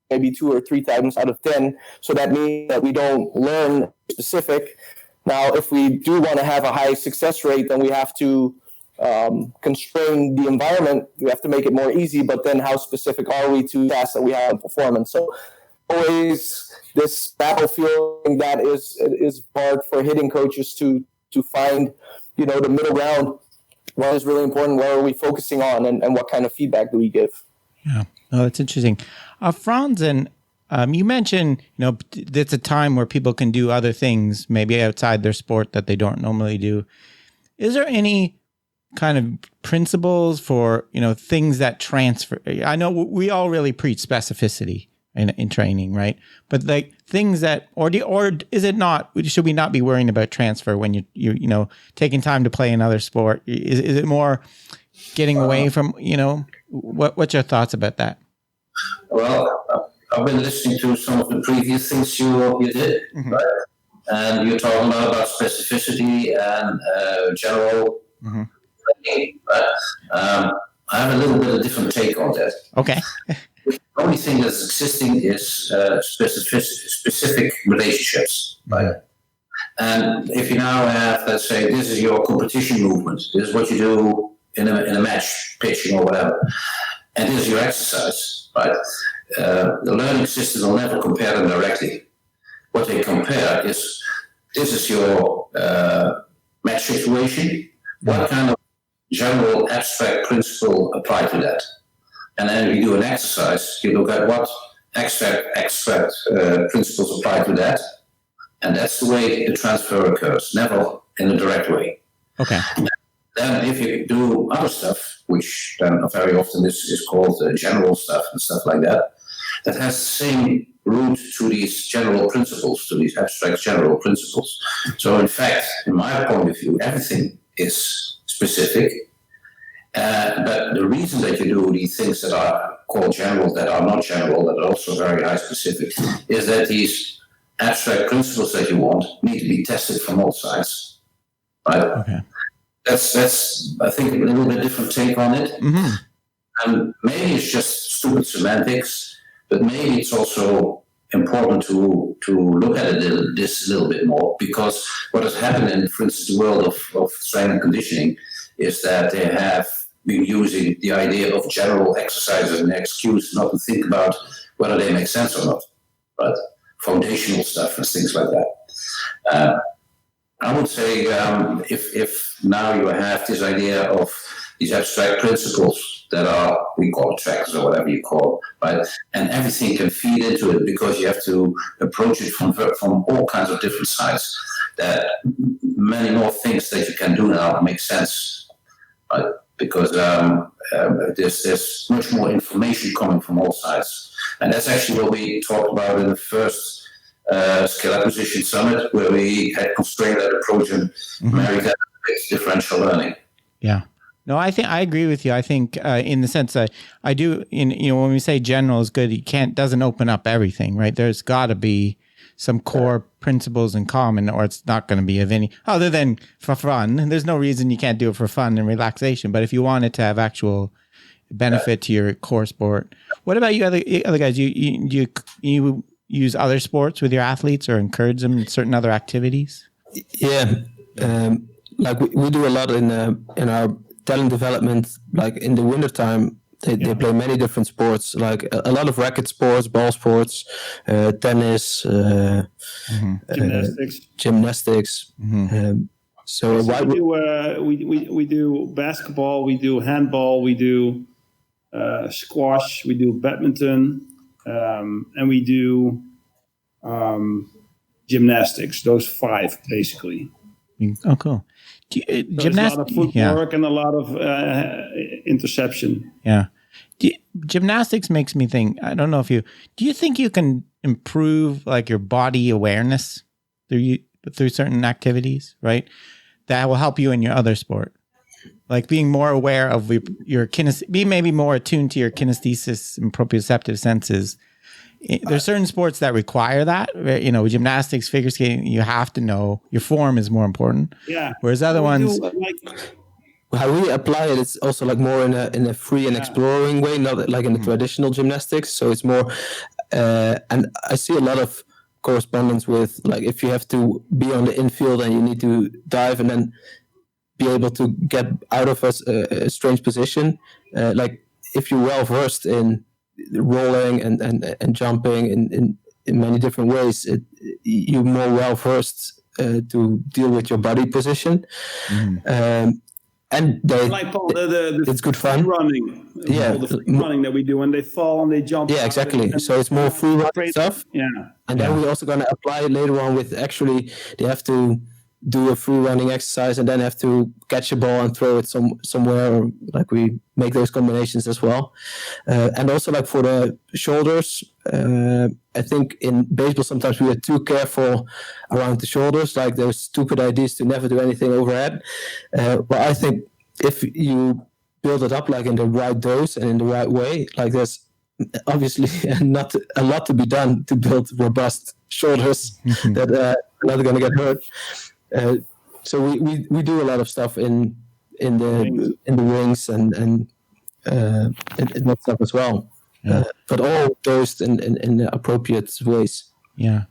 maybe 2 or 3 times out of 10. So that means that we don't learn specific. Now, if we do want to have a high success rate, then we have to constrain the environment. We have to make it more easy, but then how specific are we to tasks that we have in performance? So always this battlefield that is hard for hitting coaches to find, the middle ground. What is really important? What are we focusing on, and what kind of feedback do we give? Yeah, oh, that's interesting. Frans, and you mentioned, it's a time where people can do other things, maybe outside their sport that they don't normally do. Is there any kind of principles for, things that transfer? I know we all really preach specificity in training, right? But like things that, or is it not? Should we not be worrying about transfer when you taking time to play another sport? Is it more getting away from, what's your thoughts about that? Well, I've been listening to some of the previous things you did, mm-hmm. right? And you're talking about specificity and general. Mm-hmm. Training, right? I have a little bit of different take on that. Okay. The only thing that's existing is specific relationships, right? And if you now have, let's say, this is your competition movement, this is what you do in a match, pitching or whatever, and this is your exercise, right? The learning system will never compare them directly. What they compare is, this is your match situation, what kind of general abstract principle apply to that? And then if you do an exercise, you look at what abstract principles apply to that, and that's the way the transfer occurs, never in a direct way. Okay. Then if you do other stuff, which then very often is called general stuff and stuff like that, that has the same root to these general principles, to these abstract general principles. So in fact, in my point of view, everything is specific. But the reason that you do these things that are called general, that are not general, that are also very high specific, is that these abstract principles that you want need to be tested from all sides. Right? Okay. That's I think, a little bit different take on it. Mm-hmm. And maybe it's just stupid semantics, but maybe it's also important to look at this a little bit more, because what has happened in, for instance, the world of strength and conditioning is that they have been using the idea of general exercises as an excuse not to think about whether they make sense or not, right? Foundational stuff and things like that. I would say if now you have this idea of these abstract principles that are, we call it trackers or whatever you call it, right? And everything can feed into it because you have to approach it from all kinds of different sides. That many more things that you can do now make sense, right? Because there's much more information coming from all sides. And that's actually what we talked about in the first Skill Acquisition Summit, where we had constrained that approach and married that with differential learning. Yeah. No, I think I agree with you. I think in the sense that I do, when we say general is good, doesn't open up everything, right? There's got to be some core principles in common, or it's not going to be of any, other than for fun. There's no reason you can't do it for fun and relaxation. But if you want it to have actual benefit to your core sport, what about you other guys? You use other sports with your athletes or encourage them in certain other activities? Yeah, like we do a lot in our talent development. Like in the wintertime, they play many different sports, like a lot of racket sports, ball sports, tennis, gymnastics. Mm-hmm. So we do basketball, we do handball, we do squash, we do badminton, and we do gymnastics. Those 5 basically. Oh, cool. Gymnastics, a lot of footwork and a lot of interception. Yeah. Gymnastics makes me think, I don't know if do you think you can improve like your body awareness through certain activities, right? That will help you in your other sport. Like being more aware of your be maybe more attuned to your kinesthesis and proprioceptive senses there's certain sports that require that. You know, gymnastics, figure skating, you have to know your form is more important. Yeah. Whereas other ones, how we apply it, it's also like more in a free and exploring way, not like in the traditional gymnastics. So it's more, and I see a lot of correspondence with, like, if you have to be on the infield and you need to dive and then be able to get out of a strange position, like if you're well versed in rolling and jumping in many different ways, you're more well versed to deal with your body position. And like Paul, it's good fun running. The free running that we do when they fall and they jump. Yeah, exactly. So it's more free running stuff. Yeah. And then we're also going to apply it later on with, actually they have to do a free running exercise and then have to catch a ball and throw it somewhere, or like we make those combinations as well. And also like for the shoulders, I think in baseball sometimes we are too careful around the shoulders, like those stupid ideas to never do anything overhead. But I think if you build it up like in the right dose and in the right way, like there's obviously not a lot to be done to build robust shoulders that are not going to get hurt. So we do a lot of stuff in the wings and that stuff as well, but all dosed in the appropriate ways. Well,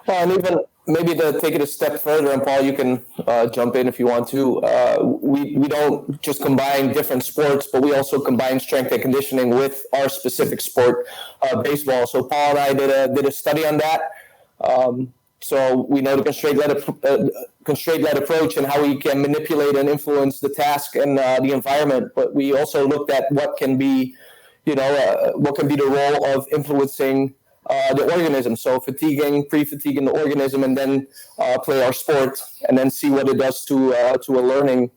and even maybe to take it a step further, and Paul, you can jump in if you want to. We don't just combine different sports, but we also combine strength and conditioning with our specific sport, baseball. So Paul and I did a study on that. So we know the constraint-led approach and how we can manipulate and influence the task and the environment. But we also looked at what can be, what can be the role of influencing the organism. So pre-fatiguing the organism, and then play our sport, and then see what it does to a learning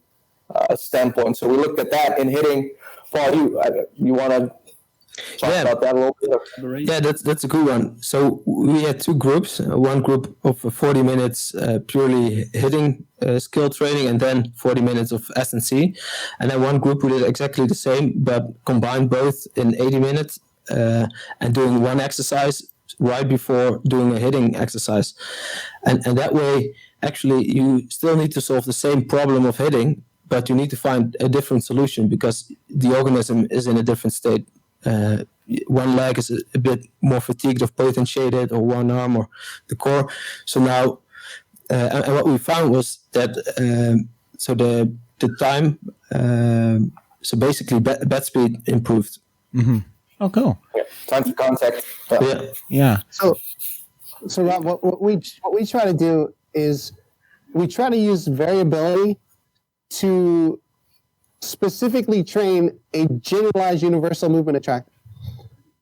standpoint. So we looked at that in hitting. Paul, you want to talk about that a little bit? Yeah, that's a good one. So we had two groups. One group of 40 minutes purely hitting skill training, and then 40 minutes of S&C. And then one group we did exactly the same, but combined both in 80 minutes and doing one exercise right before doing a hitting exercise. And that way, actually, you still need to solve the same problem of hitting, but you need to find a different solution because the organism is in a different state. One leg is a bit more fatigued or potentiated, or one arm or the core. So now, and what we found was that so the time, so basically bat speed improved. Oh, cool. Time to contact. Yeah. So Rob, what we try to do is we try to use variability to specifically train a generalized universal movement attractor.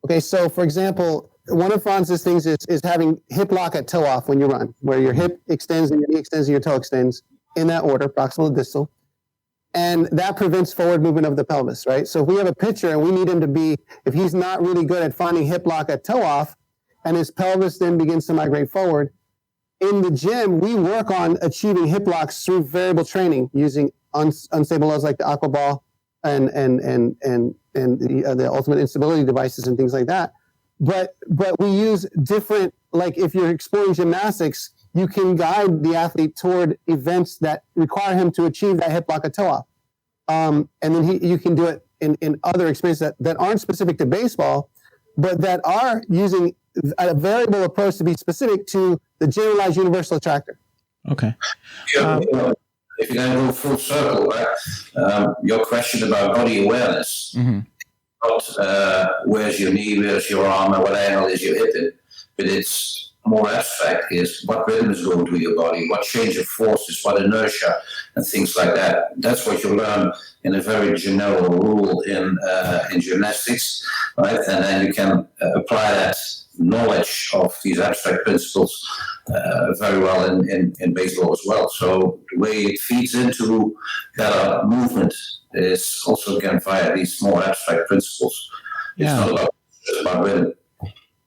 Okay, so for example, one of Frans's things is having hip lock at toe off when you run, where your hip extends and your knee extends and your toe extends in that order, proximal to distal. And that prevents forward movement of the pelvis, right? So if we have a pitcher and we need him to be, if he's not really good at finding hip lock at toe off, and his pelvis then begins to migrate forward, in the gym, we work on achieving hip locks through variable training using unstable loads like the aqua ball and the ultimate instability devices and things like that. But we use different, like if you're exploring gymnastics, you can guide the athlete toward events that require him to achieve that hip lock at toe off. And then you can do it in other experiences that aren't specific to baseball, but that are using a variable approach to be specific to the generalized universal attractor. Okay. If you then go full circle, right? Your question about body awareness, not where's your knee, where's your arm, and what angle is your hip in, but it's more abstract, is what rhythm is going through your body, what change of forces, what inertia, and things like that. That's what you learn in a very general rule in gymnastics, right? And then you can apply that knowledge of these abstract principles very well in baseball as well. So the way it feeds into better movement is also again via these more abstract principles. It's not about rhythm.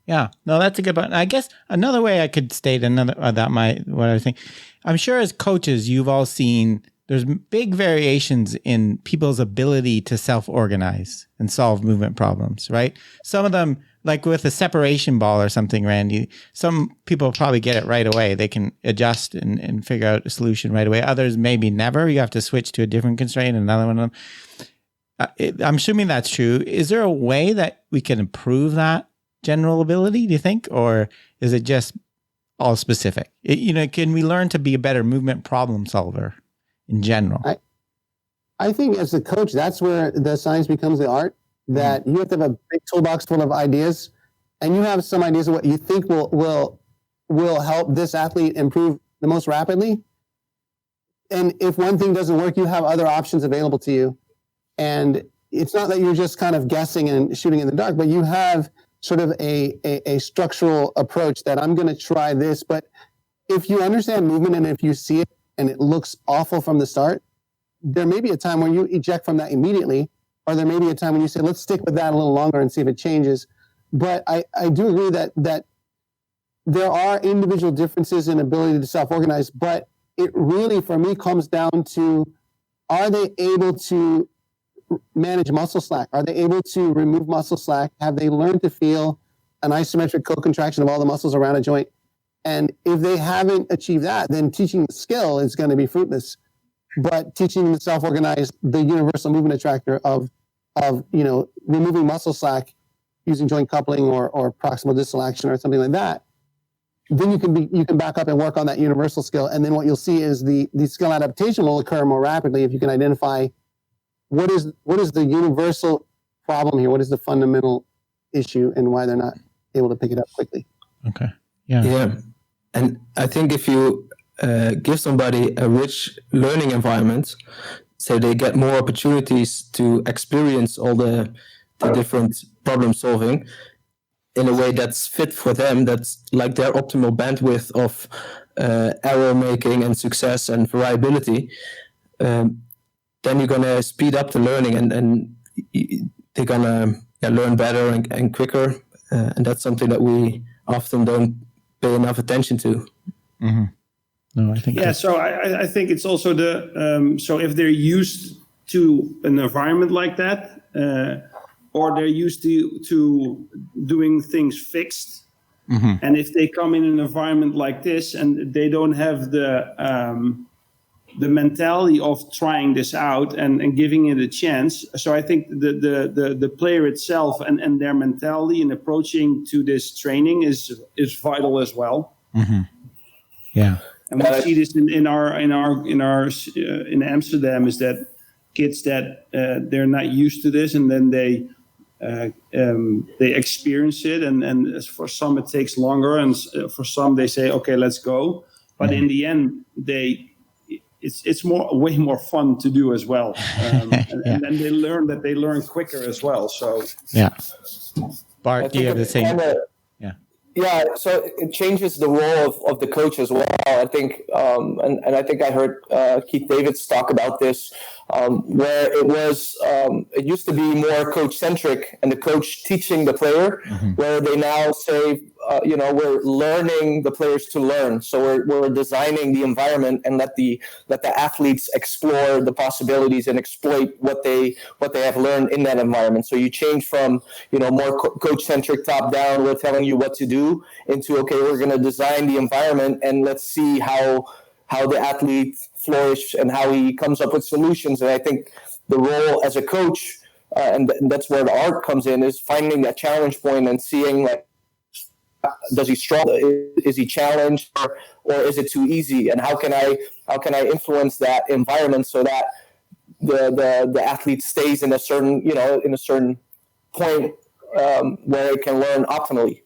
Yeah, no, that's a good point. I guess another way I could state what I was thinking. I'm sure as coaches, you've all seen there's big variations in people's ability to self-organize and solve movement problems, right? Some of them like with a separation ball or something, Randy, some people probably get it right away. They can adjust and figure out a solution right away. Others maybe never. You have to switch to a different constraint, another one of them. I'm assuming that's true. Is there a way that we can improve that general ability, do you think? Or is it just all specific? Can we learn to be a better movement problem solver in general? I think as a coach, that's where the science becomes the art. That you have to have a big toolbox full of ideas, and you have some ideas of what you think will help this athlete improve the most rapidly. And if one thing doesn't work, you have other options available to you. And it's not that you're just kind of guessing and shooting in the dark, but you have sort of a structural approach that I'm going to try this. But if you understand movement and if you see it and it looks awful from the start, there may be a time where you eject from that immediately. Or there may be a time when you say, let's stick with that a little longer and see if it changes. But I do agree that there are individual differences in ability to self-organize, but it really, for me, comes down to, are they able to manage muscle slack? Are they able to remove muscle slack? Have they learned to feel an isometric co-contraction of all the muscles around a joint? And if they haven't achieved that, then teaching the skill is going to be fruitless. But teaching them to self-organize the universal movement attractor of removing muscle slack using joint coupling or proximal distal action or something like that, then you can back up and work on that universal skill. And then what you'll see is the skill adaptation will occur more rapidly if you can identify what is the universal problem here, what is the fundamental issue, and why they're not able to pick it up quickly. Okay. Yeah. And I think if you give somebody a rich learning environment, so they get more opportunities to experience all the different problem solving in a way that's fit for them, that's like their optimal bandwidth of error making and success and variability, then you're going to speed up the learning and they're going to learn better and quicker. And that's something that we often don't pay enough attention to. Mm-hmm. No, I think. Yeah, so I think it's also so if they're used to an environment like that, or they're used to doing things fixed, and if they come in an environment like this and they don't have the mentality of trying this out and giving it a chance, so I think the player itself and their mentality and approaching to this training is vital as well. Mm-hmm. Yeah. And we see this in Amsterdam, is that kids that they're not used to this, and then they experience it, and for some it takes longer, and for some they say, okay, let's go. But in the end, it's way more fun to do as well, and then they learn quicker as well. So Bart, do you have the same? Yeah, so it changes the role of the coach as well. I think, and I think I heard Keith Davids talk about this, where it used to be more coach-centric and the coach teaching the player, where they now say, we're learning the players to learn. So we're designing the environment and let the athletes explore the possibilities and exploit what they have learned in that environment. So you change from more coach-centric top-down, we're telling you what to do, into okay, we're going to design the environment and let's see how the athlete flourish and how he comes up with solutions. And I think the role as a coach, and that's where the art comes in, is finding that challenge point and seeing, like, does he struggle? Is he challenged, or is it too easy? And how can I influence that environment so that the athlete stays in a certain point where it can learn optimally?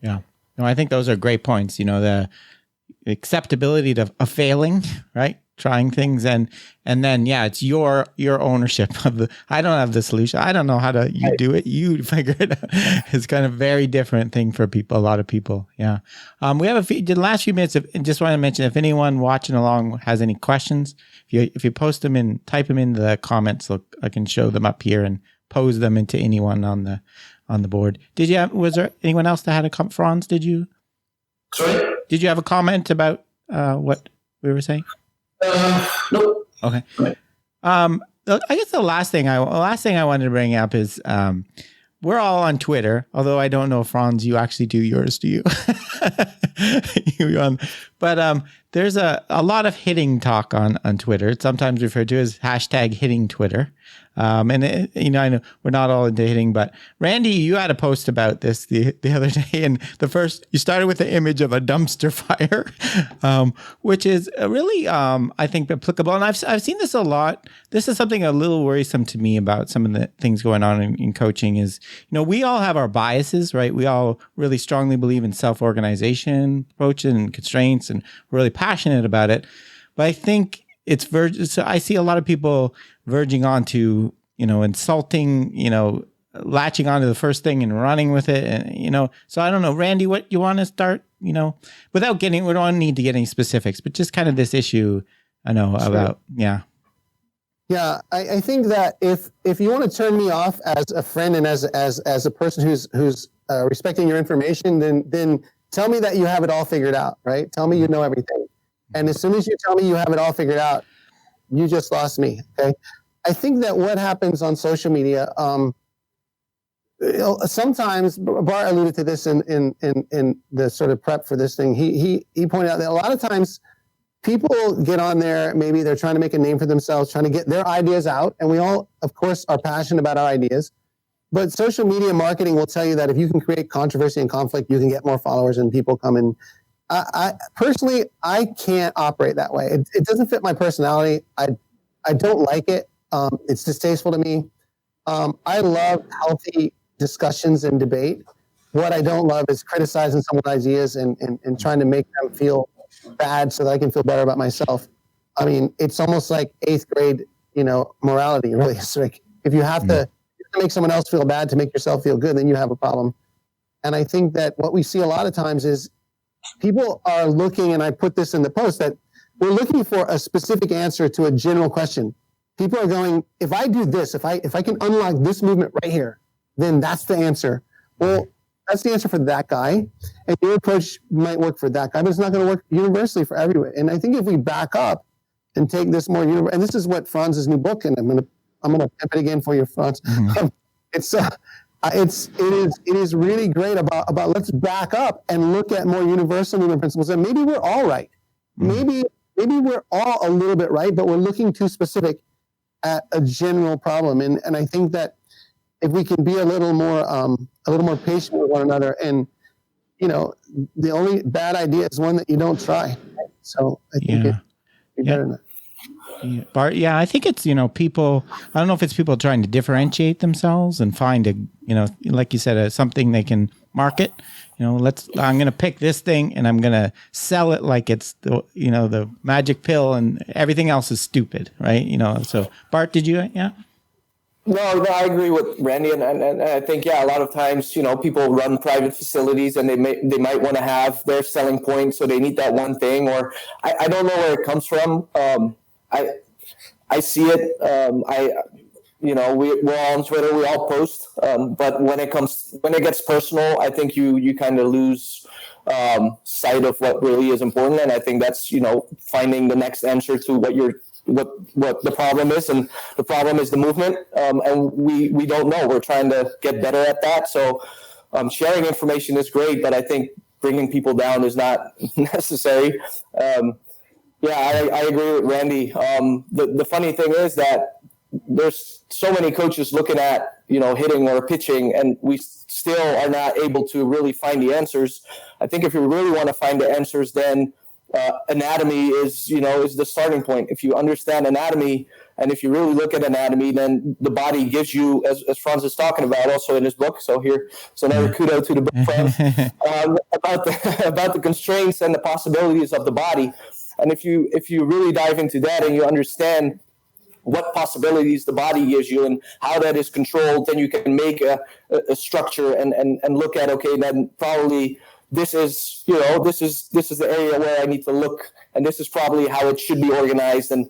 Yeah. No, I think those are great points. The acceptability of failing, right? Trying things, and then it's your ownership of I don't have the solution. I don't know how to do it. You figure it out. It's kind of very different thing for people. A lot of people. Yeah. We have the last few minutes. Just want to mention, if anyone watching along has any questions, if you post them type them in the comments, look, I can show them up here and pose them into anyone on the board. Was there anyone else that had a comment? Frans, did you? Sorry? Did you have a comment about what we were saying? No. Okay. I guess the last thing I wanted to bring up is we're all on Twitter, although I don't know, Frans, you actually do yours, do you? But there's a lot of hitting talk on Twitter. It's sometimes referred to as hashtag hitting Twitter. I know we're not all into hitting, but Randy, you had a post about this the other day, and you started with the image of a dumpster fire, which is really, I think, applicable. And I've seen this a lot. This is something a little worrisome to me about some of the things going on in coaching is, we all have our biases, right? We all really strongly believe in self-organization approaches and constraints, and we're really passionate about it. But I think so I see a lot of people verging on to, insulting, latching onto the first thing and running with it. And, so I don't know, Randy, what you want to start, without we don't need to get any specifics, but just kind of this issue, I know about, yeah. Yeah, I think that if you want to turn me off as a friend and as a person who's respecting your information, then tell me that you have it all figured out, right? Tell me you know everything. And as soon as you tell me you have it all figured out, you just lost me. Okay. I think that what happens on social media, sometimes Bart alluded to this in the sort of prep for this thing. He pointed out that a lot of times people get on there, maybe they're trying to make a name for themselves, trying to get their ideas out. And we all, of course, are passionate about our ideas. But social media marketing will tell you that if you can create controversy and conflict, you can get more followers and people come in. I personally, I can't operate that way. It doesn't fit my personality. I don't like it. It's distasteful to me. I love healthy discussions and debate. What I don't love is criticizing someone's ideas and trying to make them feel bad so that I can feel better about myself. I mean, it's almost like 8th grade, morality, really. It's like if you have to make someone else feel bad to make yourself feel good, then you have a problem. And I think that what we see a lot of times is people are looking, and I put this in the post, that we're looking for a specific answer to a general question. People are going, if I do this, if I can unlock this movement right here, then that's the answer. Well, that's the answer for that guy. And your approach might work for that guy, but it's not going to work universally for everyone. And I think if we back up and take this more universal, and this is what Frans's new book, and I'm gonna pimp it again for you, Frans. Mm-hmm. It is really great about let's back up and look at more universal movement principles, and maybe we're all right. Maybe we're all a little bit right, but we're looking too specific at a general problem. And I think that if we can be a little more patient with one another, and the only bad idea is one that you don't try. So I think it'd be better than that. Yeah. Bart, yeah, I think it's, people, I don't know if it's people trying to differentiate themselves and find like you said, something they can market. I'm going to pick this thing and I'm going to sell it like it's the magic pill, and everything else is stupid, right? So Bart, did you, yeah? No, I agree with Randy, and I think, a lot of times, people run private facilities and they might want to have their selling point, so they need that one thing, or I don't know where it comes from. I see it. We're all on Twitter. We all post. But when it gets personal, I think you kind of lose sight of what really is important. And I think that's finding the next answer to what the problem is, and the problem is the movement. And we don't know. We're trying to get better at that. So sharing information is great, but I think bringing people down is not necessary. I agree with Randy. The funny thing is that there's so many coaches looking at, hitting or pitching, and we still are not able to really find the answers. I think if you really want to find the answers, then anatomy is the starting point. If you understand anatomy, and if you really look at anatomy, then the body gives you, as Frans is talking about also in his book. So another kudo to the book, Frans, about the constraints and the possibilities of the body. And if you really dive into that and you understand what possibilities the body gives you and how that is controlled, then you can make a structure and look at, okay, then probably this is the area where I need to look, and this is probably how it should be organized, and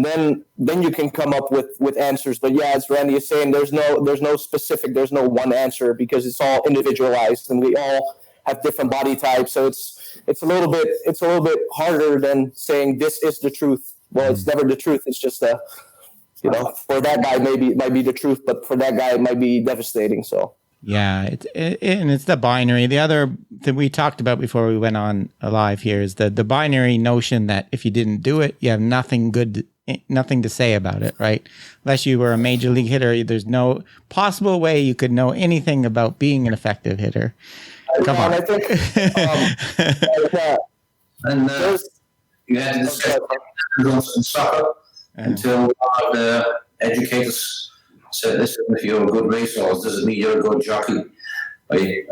then you can come up with answers. But yeah, as Randy is saying, there's no specific, there's no one answer, because it's all individualized and we all have different body types. So it's a little bit harder than saying this is the truth. Well, it's never the truth. It's just for that guy maybe it might be the truth, but for that guy it might be devastating. So Yeah, and it's the binary. The other that we talked about before we went on live here is the binary notion that if you didn't do it, you have nothing to say about it, right? Unless you were a major league hitter, there's no possible way you could know anything about being an effective hitter. Come on. I think, and you had to discuss in soccer until one of the educators said, listen, if you're a good racehorse, doesn't mean you're a good jockey. Right?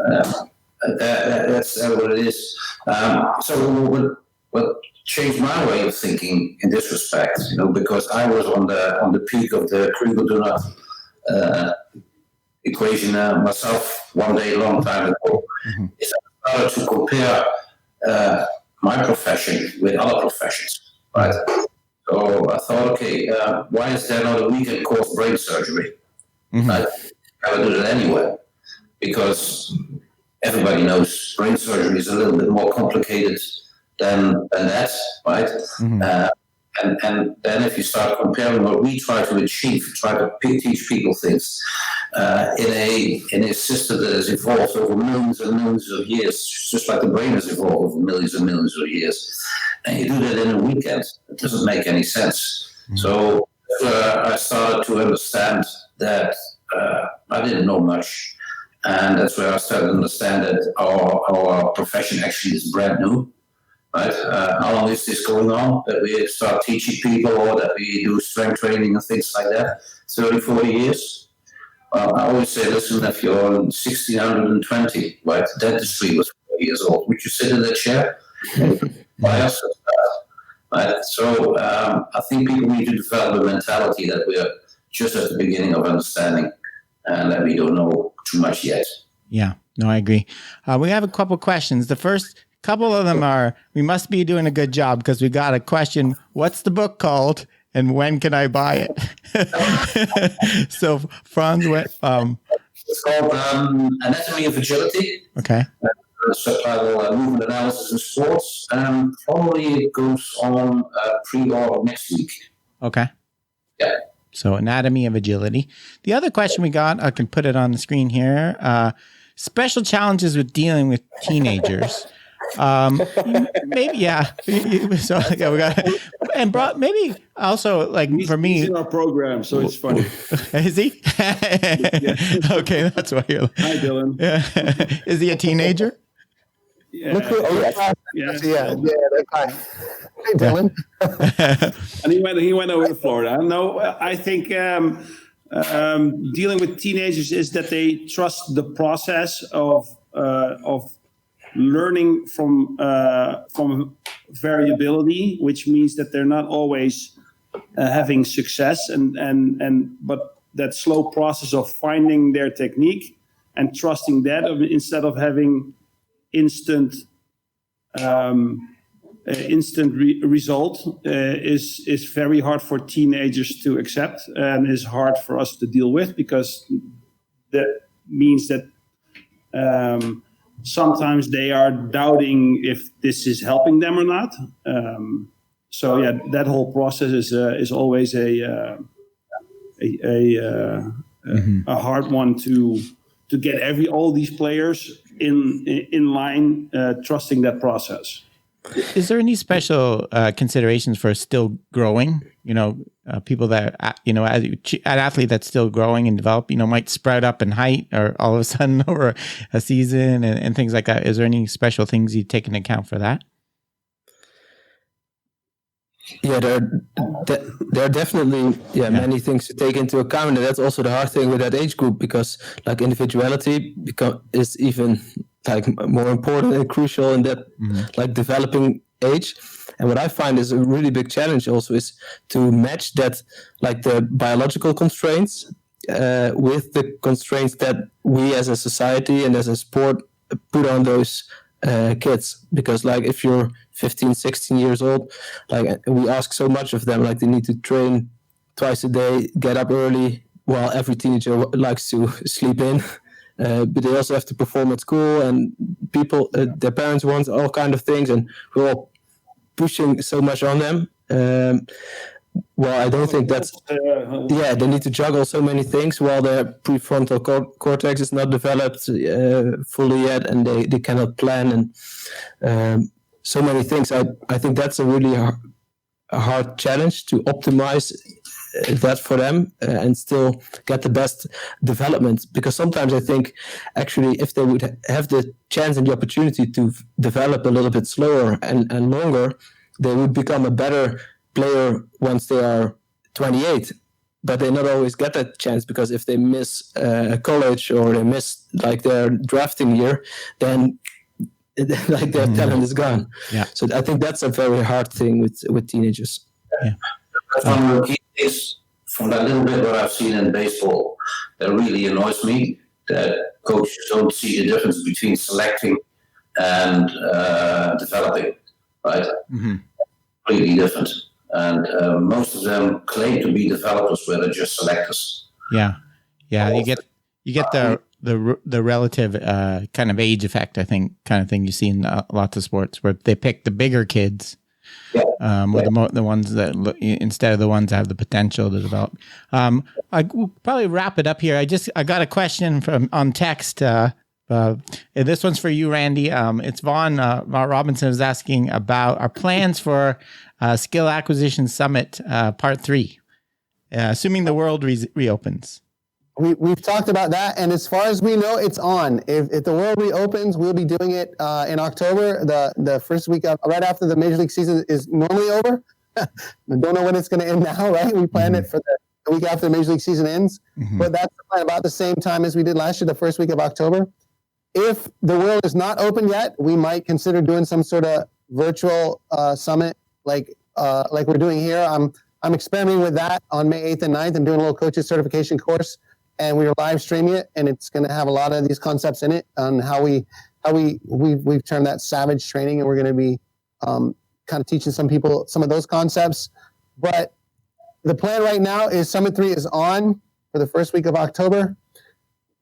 That's what it is. So what changed my way of thinking in this respect, because I was on the peak of the Krüger-Dunlop equation myself one day, a long time ago, is I started to compare my profession with other professions, right? So I thought, okay, why is there not a weekend course brain surgery? I would do that anyway, because everybody knows brain surgery is a little bit more complicated than that, right? And then if you start comparing what we try to achieve, try to teach people things in a system that has evolved over millions and millions of years, just like the brain has evolved over millions and millions of years, and you do that in a weekend, it doesn't make any sense. So I started to understand that I didn't know much, and that's where I started to understand that our profession actually is brand new. Right? How long is this going on, that we start teaching people or that we do strength training and things like that? 30, 40 years? Well, I always say, listen, if you're 1620, right, dentistry was 40 years old, would you sit in that chair? Why else? Right? So I think people need to develop a mentality that we're just at the beginning of understanding and that we don't know too much yet. Yeah, no, I agree. We have a couple questions. The first couple of them are, we must be doing a good job because we got a question, what's the book called and when can I buy it? So Frans, it's called Anatomy of Agility. Okay. Subtitle Movement Analysis in Sports. Probably it goes on pre-order next week. Okay. Yeah. So Anatomy of Agility. The other question we got, I can put it on the screen here. Special challenges with dealing with teenagers. Maybe, yeah. So yeah, we got, and brought maybe also like for me. He's in our program, so it's funny. Is he? Okay, that's why you're. Hi, Dylan. Yeah. Is he a teenager? Yeah. That guy. Hey, Dylan. And he went over to Florida. No, I think dealing with teenagers is that they trust the process of learning from variability, which means that they're not always having success, but that slow process of finding their technique and trusting that instead of having instant result is very hard for teenagers to accept and is hard for us to deal with, because that means that sometimes they are doubting if this is helping them or not. So yeah, that whole process is always a hard one to get all these players in line, trusting that process. Is there any special considerations for still growing? People that as an athlete that's still growing and develop, might spread up in height or all of a sudden over a season and things like that. Is there any special things you take into account for that? Yeah, there are definitely many things to take into account, and that's also the hard thing with that age group, because like individuality is even like more important and crucial in that like developing age. And what I find is a really big challenge also is to match that, like the biological constraints with the constraints that we as a society and as a sport put on those kids. Because like if you're 15, 16 years old, like we ask so much of them, like they need to train twice a day, get up early, while every teenager likes to sleep in. But they also have to perform at school, and people, their parents want all kind of things, and we're all pushing so much on them. Well, I don't think that's. Yeah, they need to juggle so many things while their prefrontal cortex is not developed fully yet, and they cannot plan and so many things. I think that's a really hard challenge to optimize that for them and still get the best development. Because sometimes I think actually if they would have the chance and the opportunity to develop a little bit slower and longer, they would become a better player once they are 28. But they not always get that chance, because if they miss college or they miss like their drafting year, then like their talent is gone. Yeah. So I think that's a very hard thing with teenagers. Yeah. One of the key is, from that little bit what I've seen in baseball, that really annoys me, that coaches don't see the difference between selecting and developing, right? Mm-hmm. Completely different. And most of them claim to be developers where they're just selectors. Yeah. You get the relative kind of age effect, I think, kind of thing you see in lots of sports, where they pick the bigger kids, or the ones that instead of the ones that have the potential to develop. I will probably wrap it up here. I got a question on text. This one's for you, Randy. It's Vaughn Robinson is asking about our plans for Skill Acquisition Summit Part 3, assuming the world reopens. We've talked about that, and as far as we know, it's on. If the world reopens, we'll be doing it in October, the first week right after the Major League season is normally over. I don't know when it's going to end now, right? We planned it for the week after the Major League season ends, but that's the plan, about the same time as we did last year, the first week of October. If the world is not open yet, we might consider doing some sort of virtual summit like we're doing here. I'm experimenting with that on May 8th and 9th. I'm doing a little coaches certification course, and we are live streaming it, and it's going to have a lot of these concepts in it on how we've termed that savage training, and we're going to be kind of teaching some people some of those concepts. But the plan right now is Summit 3 is on for the first week of October.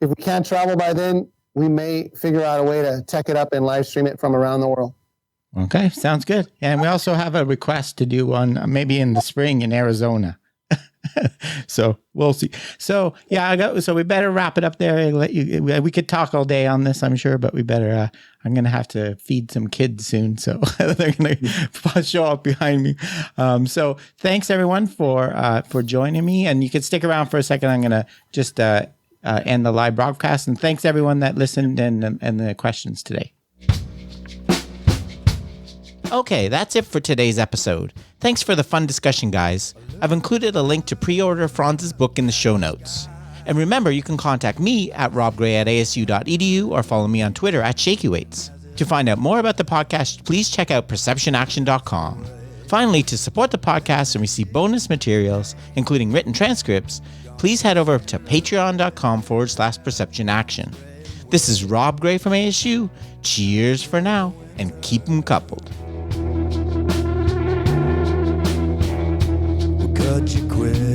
If we can't travel by then, we may figure out a way to tech it up and live stream it from around the world. Okay, sounds good. And we also have a request to do one maybe in the spring in Arizona. So we'll see. So so we better wrap it up there. We could talk all day on this, I'm sure, but we better. I'm gonna have to feed some kids soon, so they're gonna show up behind me. So thanks everyone for joining me, and you can stick around for a second. I'm gonna just end the live broadcast, and thanks everyone that listened and the questions today. Okay, that's it for today's episode. Thanks for the fun discussion, guys. I've included a link to pre-order Frans's book in the show notes. And remember, you can contact me at robgray@asu.edu or follow me on Twitter at ShakyWeights. To find out more about the podcast, please check out perceptionaction.com. Finally, to support the podcast and receive bonus materials, including written transcripts, please head over to patreon.com/perceptionaction. This is Rob Gray from ASU. Cheers for now, and keep 'em coupled. Cut you quick.